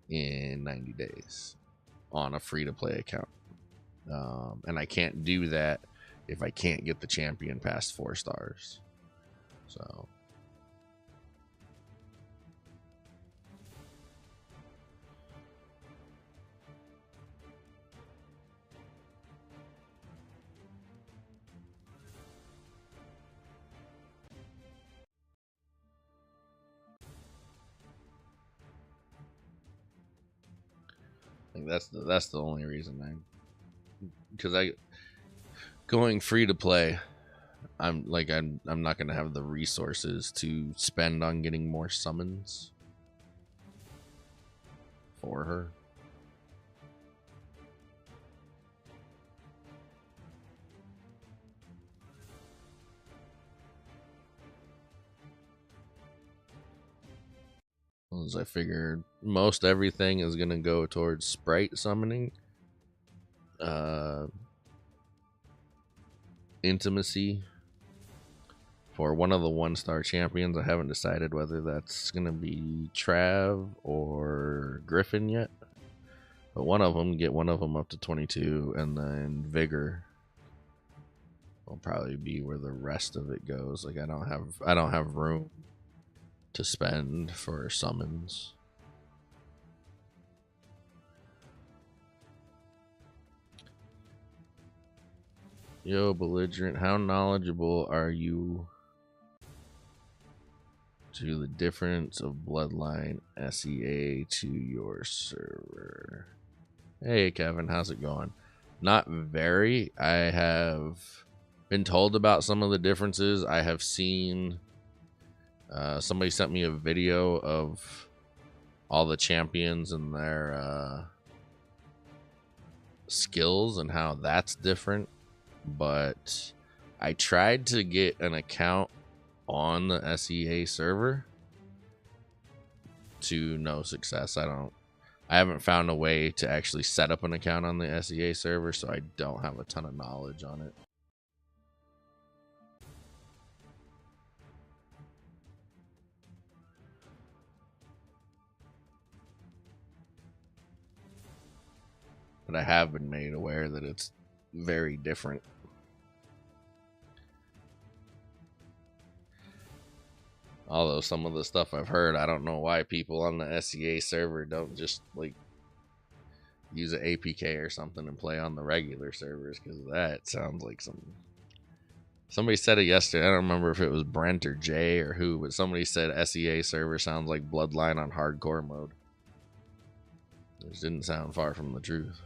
in 90 days on a free to play account. And I can't do that if I can't get the champion past 4 stars. So I think that's the only reason because I going free to play, I'm not gonna have the resources to spend on getting more summons for her. As I figured, most everything is gonna go towards sprite summoning, intimacy for one of the 1-star champions. I haven't decided whether that's gonna be Trav or Griffin yet, but one of them, get one of them up to 22, and then Vigor will probably be where the rest of it goes. Like, I don't have room to spend for summons. Yo, belligerent, how knowledgeable are you to the difference of Bloodline SEA to your server? Hey Kevin, how's it going? Not very. I have been told about some of the differences. I have seen somebody sent me a video of all the champions and their skills and how that's different, but I tried to get an account on the SEA server to no success. I haven't found a way to actually set up an account on the SEA server, so I don't have a ton of knowledge on it. But I have been made aware that it's very different. Although some of the stuff I've heard, I don't know why people on the SEA server don't just like use an APK or something and play on the regular servers, because that sounds like somebody said it yesterday. I don't remember if it was Brent or Jay or who, but somebody said SEA server sounds like Bloodline on hardcore mode. Which didn't sound far from the truth.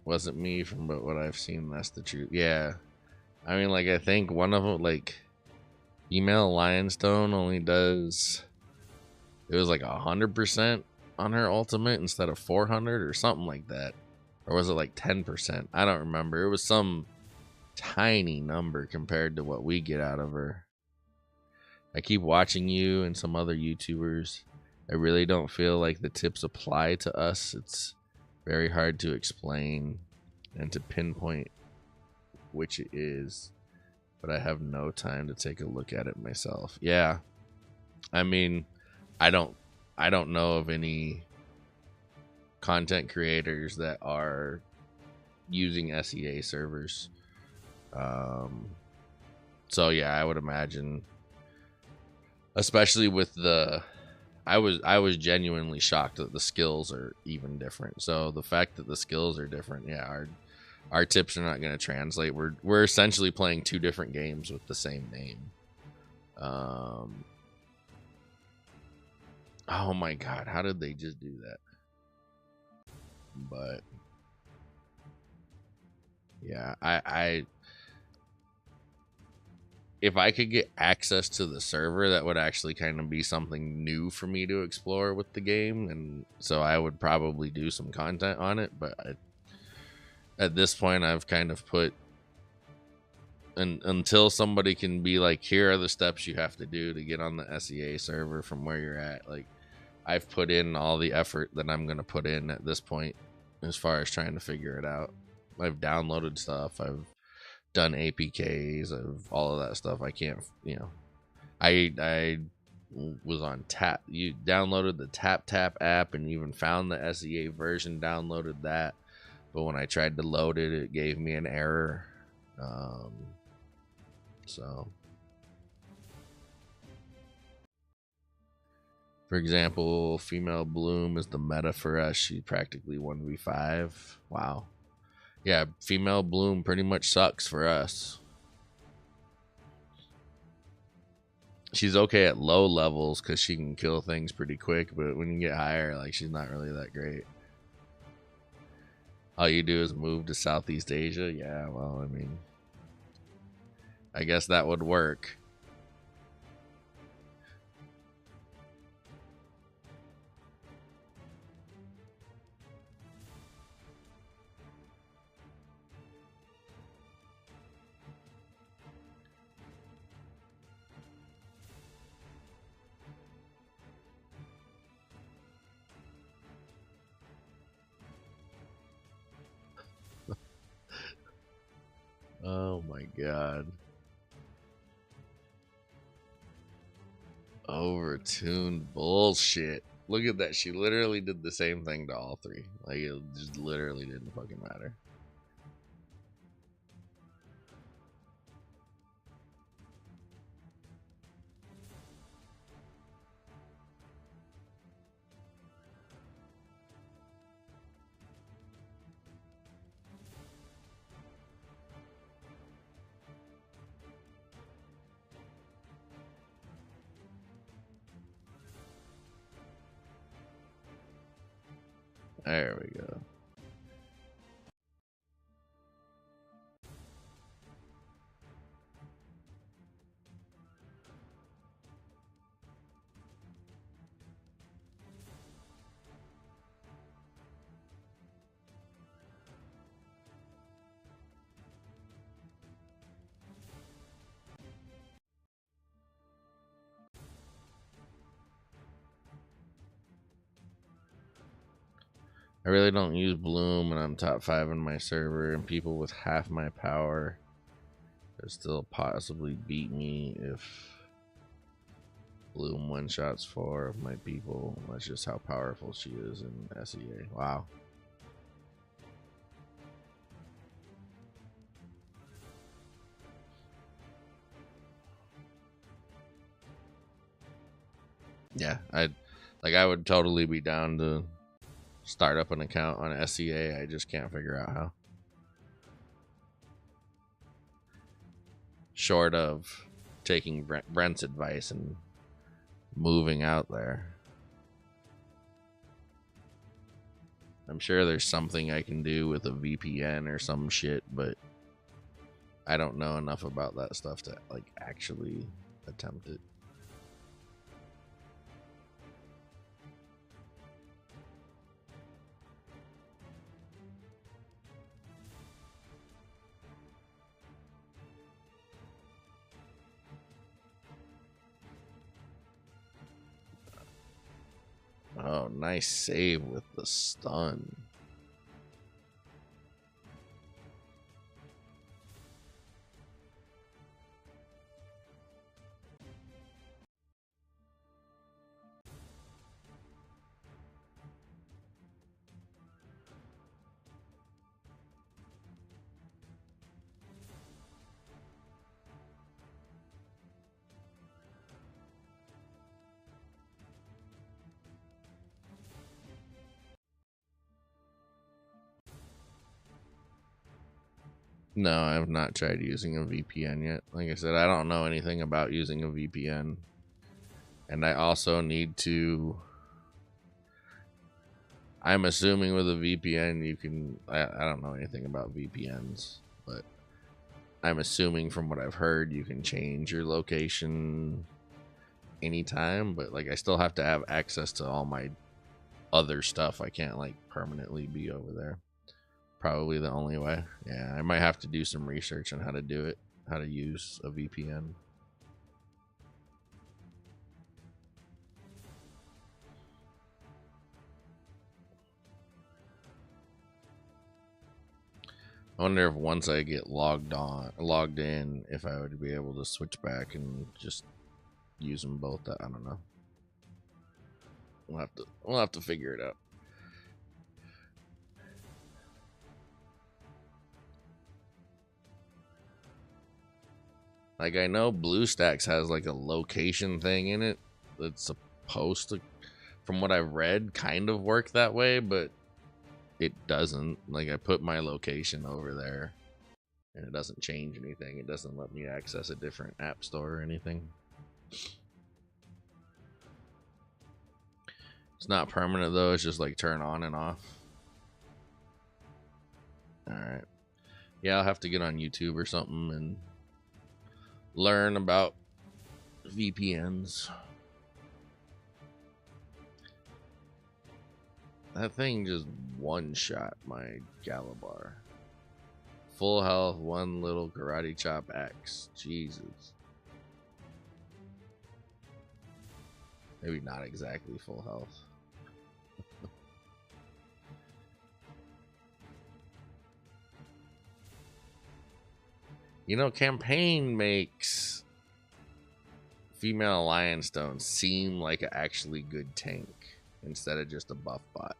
Wasn't me from but what I've seen, that's the truth. Yeah. I mean, like, I think one of them, like, Email Lionstone only does, it was like 100% on her ultimate instead of 400 or something like that. Or was it like 10%? I don't remember. It was some tiny number compared to what we get out of her. I keep watching you and some other YouTubers. I really don't feel like the tips apply to us. It's very hard to explain and to pinpoint which it is, but I have no time to take a look at it myself. Yeah. I mean, I don't know of any content creators that are using SEA servers. So yeah, I would imagine, especially with the, I was genuinely shocked that the skills are even different. So the fact that the skills are different, yeah, Our tips are not going to translate. We're essentially playing two different games with the same name. Oh my god, how did they just do that? But yeah, I if I could get access to the server, that would actually kind of be something new for me to explore with the game, and so I would probably do some content on it. But at this point, I've kind of put, and until somebody can be like, here are the steps you have to do to get on the SEA server from where you're at, like, I've put in all the effort that I'm going to put in at this point as far as trying to figure it out. I've downloaded stuff, I've done APKs of all of that stuff. I can't, I was on Tap. You downloaded the Tap app and even found the SEA version, downloaded that, but when I tried to load it, it gave me an error. So for example, female Bloom is the meta for us. She practically 1v5. Wow. Yeah, female Bloom pretty much sucks for us. She's okay at low levels because she can kill things pretty quick, but when you get higher, like, she's not really that great. All you do is move to Southeast Asia. Yeah, well, I mean, I guess that would work. Oh my god. Overtuned bullshit. Look at that. She literally did the same thing to all three. Like, it just literally didn't fucking matter. There we go. I really don't use Bloom, and I'm top 5 in my server, and people with half my power could still possibly beat me if Bloom one-shots 4 of my people. That's just how powerful she is in SEA. Wow. Yeah, I would totally be down to start up an account on SEA. I just can't figure out how. Short of taking Brent's advice and moving out there. I'm sure there's something I can do with a VPN or some shit, but I don't know enough about that stuff to, like, actually attempt it. Oh, nice save with the stun. No, I've not tried using a VPN yet. Like I said, I don't know anything about using a VPN. And I also need to... I'm assuming with a VPN you can... I don't know anything about VPNs, but I'm assuming from what I've heard you can change your location anytime, but like I still have to have access to all my other stuff. I can't like permanently be over there. Probably the only way. Yeah, I might have to do some research on how to do it, how to use a VPN. I wonder if once I get logged in, if I would be able to switch back and just use them both. I don't know. We'll have to figure it out. Like I know BlueStacks has like a location thing in it that's supposed to, from what I've read, kind of work that way, but it doesn't. Like I put my location over there and it doesn't change anything. It doesn't let me access a different app store or anything. It's not permanent though, it's just like turn on and off. Alright. Yeah, I'll have to get on YouTube or something and learn about VPNs. That thing just one-shot my Galabar. Full health, one little karate chop axe. Jesus. Maybe not exactly full health. You know, campaign makes female Lionstone seem like an actually good tank instead of just a buff bot.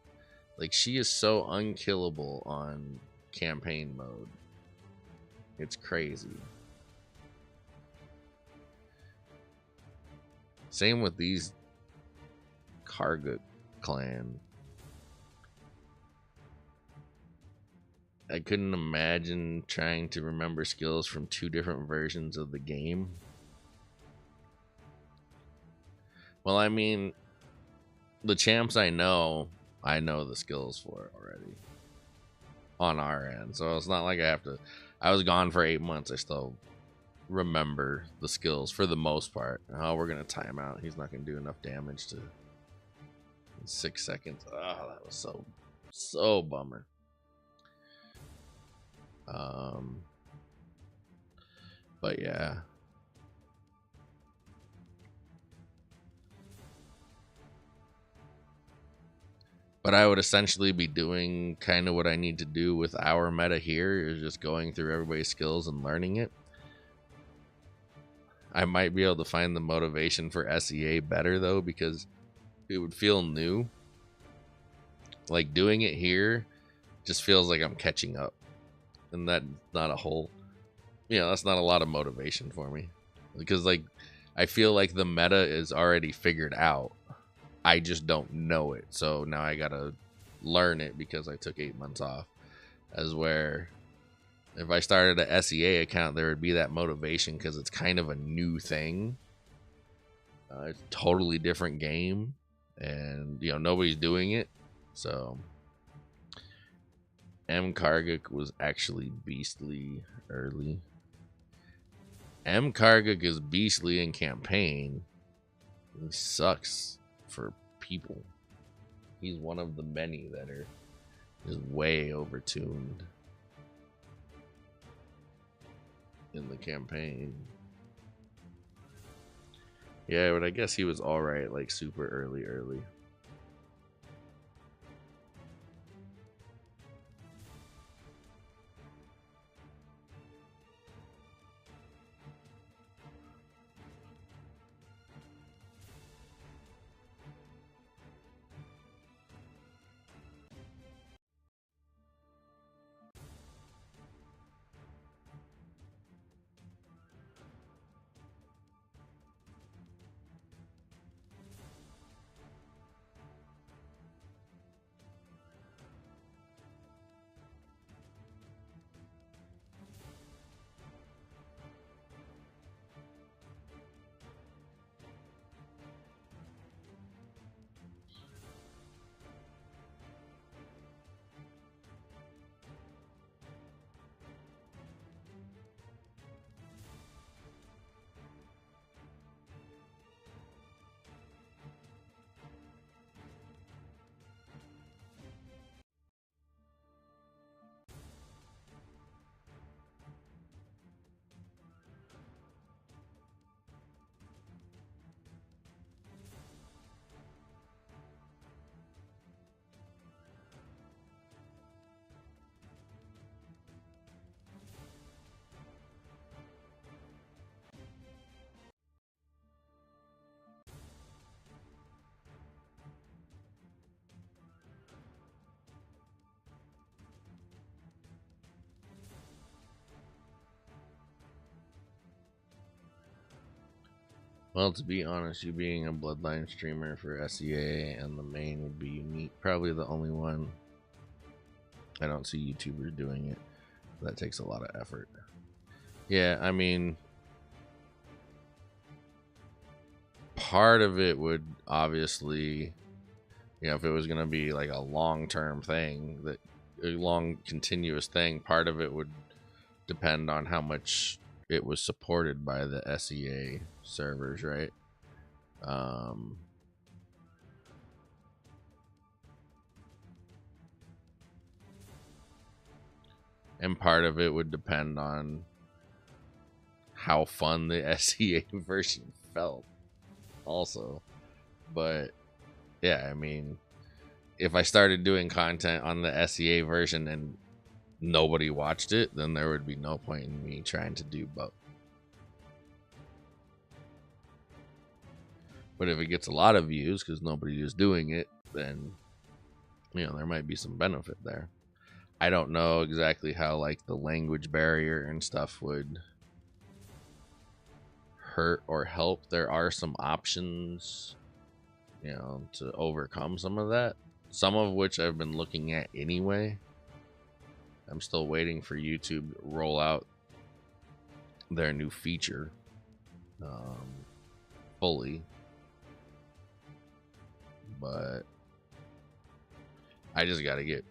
Like, she is so unkillable on campaign mode. It's crazy. Same with these Karguk clan. I couldn't imagine trying to remember skills from two different versions of the game. Well, I mean, the champs I know the skills for already on our end. So it's not like I have to... I was gone for 8 months. I still remember the skills for the most part. Oh, we're going to time out. He's not going to do enough damage to... in 6 seconds. Oh, that was so bummer. But yeah. But I would essentially be doing kind of what I need to do with our meta here, is just going through everybody's skills and learning it. I might be able to find the motivation for SEA better though, because it would feel new. Like doing it here just feels like I'm catching up. And that's not a whole... Yeah, that's not a lot of motivation for me. Because like I feel like the meta is already figured out. I just don't know it. So now I gotta learn it because I took 8 months off. As where if I started a SEA account, there would be that motivation because it's kind of a new thing. It's a totally different game. And, you know, nobody's doing it. So M. Karguk was actually beastly early. M. Karguk is beastly in campaign. He sucks for people. He's one of the many that are just way overtuned in the campaign. Yeah, but I guess he was alright, like super early. Well, to be honest, you being a Bloodline streamer for SEA and the main would be unique. Probably the only one. I don't see YouTubers doing it. That takes a lot of effort. Yeah, I mean, part of it would obviously, you know, if it was going to be like a long-term thing, that a long continuous thing, part of it would depend on how much it was supported by the SEA servers, right? And part of it would depend on how fun the SEA version felt also. But yeah, I mean, if I started doing content on the SEA version and nobody watched it, then there would be no point in me trying to do both. But if it gets a lot of views because nobody is doing it, then, you know, there might be some benefit there. I don't know exactly how like the language barrier and stuff would hurt or help. There are some options, you know, to overcome some of that, some of which I've been looking at anyway. I'm still waiting for YouTube to roll out their new feature fully, but I just got to get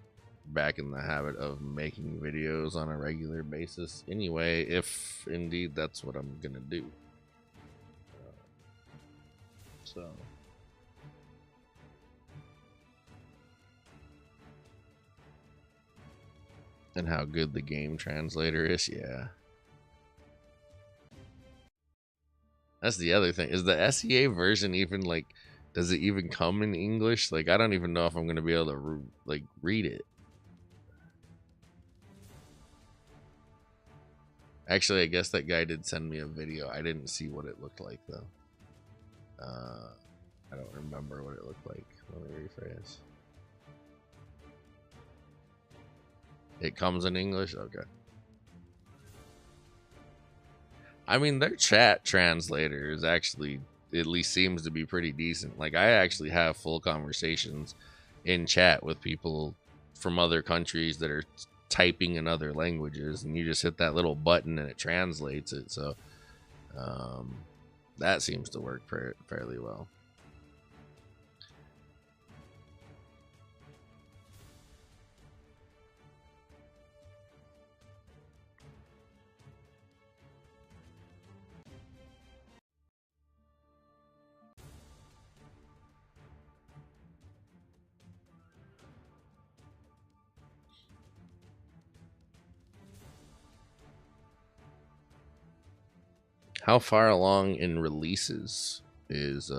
back in the habit of making videos on a regular basis anyway, if indeed that's what I'm gonna do. So and how good the game translator is, yeah, that's the other thing. Is the SEA version even like, does it even come in English? Like, I don't even know if I'm gonna be able to like read it. Actually, I guess that guy did send me a video. I didn't see what it looked like though. I don't remember what it looked like. Let me rephrase. It comes in English? Okay. I mean, their chat translator is actually, at least seems to be pretty decent. Like, I actually have full conversations in chat with people from other countries that are typing in other languages, and you just hit that little button and it translates it. So that seems to work fairly well. How far along in releases is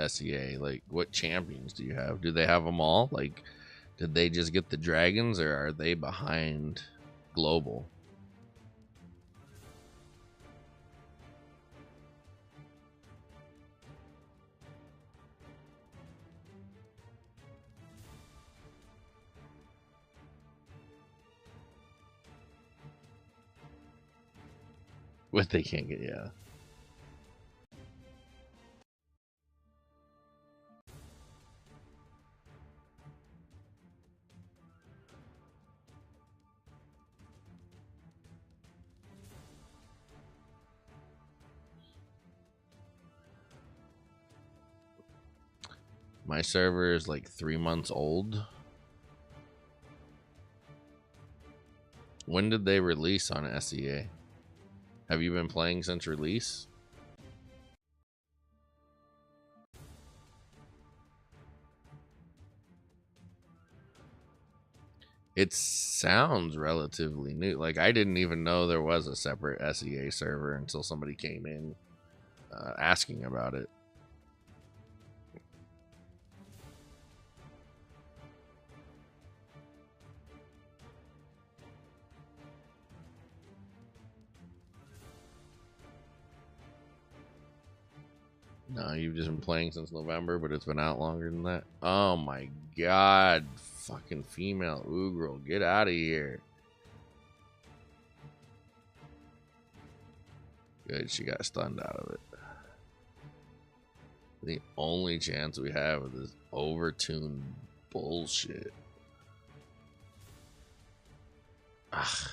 SEA? Like, what champions do you have? Do they have them all? Like, did they just get the dragons, or are they behind global? What they can't get, yeah. My server is like 3 months old. When did they release on SEA? Have you been playing since release? It sounds relatively new. Like, I didn't even know there was a separate SEA server until somebody came in asking about it. No, you've just been playing since November, but it's been out longer than that. Oh my god. Fucking female Ugrel. Get out of here. Good, she got stunned out of it. The only chance we have with this overtuned bullshit. Ugh.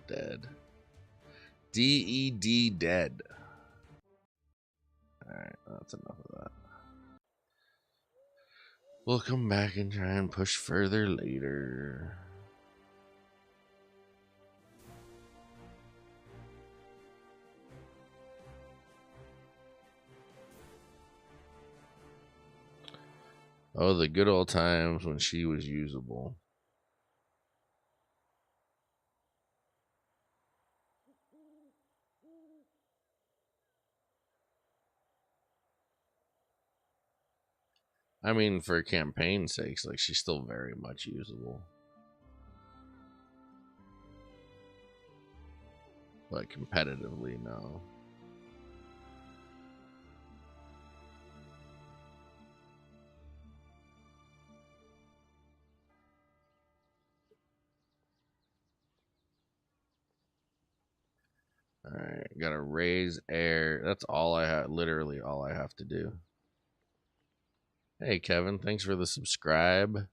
Dead. D-E-D dead. Alright, that's enough of that. We'll come back and try and push further later. Oh, the good old times when she was usable. I mean, for campaign sakes, like, she's still very much usable. But competitively, no. Alright, gotta raise air. That's all I have, literally all I have to do. Hey, Kevin, thanks for the subscribe.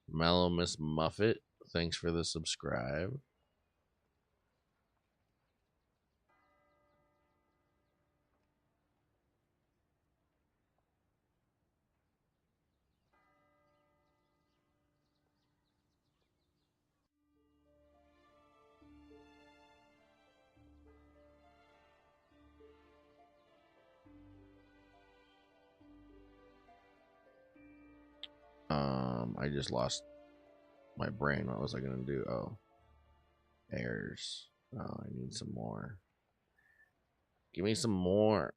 Mellow Miss Muffet, thanks for the subscribe. I just lost my brain. What was I gonna do? Oh, airs. Oh, I need some more. Give me some more.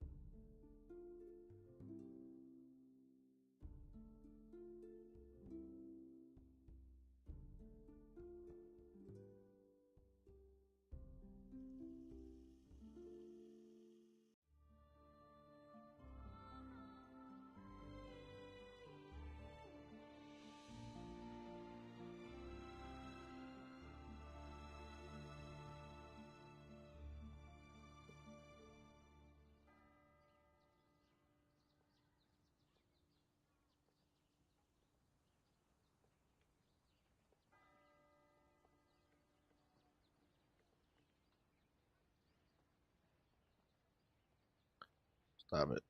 Stop it.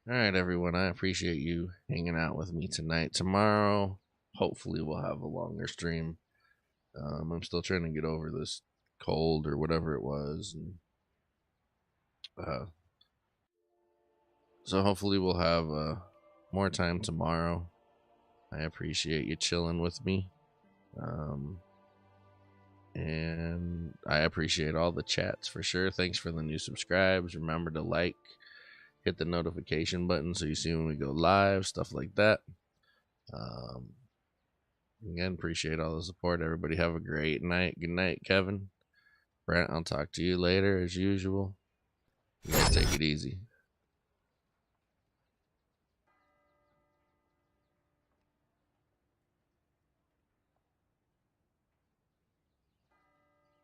All right, everyone. I appreciate you hanging out with me tonight. Tomorrow, hopefully, we'll have a longer stream. I'm still trying to get over this cold or whatever it was, and so hopefully we'll have more time tomorrow. I appreciate you chilling with me, and I appreciate all the chats for sure. Thanks for the new subscribes. Remember to like, hit the notification button so you see when we go live, stuff like that. Again, appreciate all the support. Everybody have a great night. Good night, Kevin. Brent, I'll talk to you later as usual. You guys take it easy.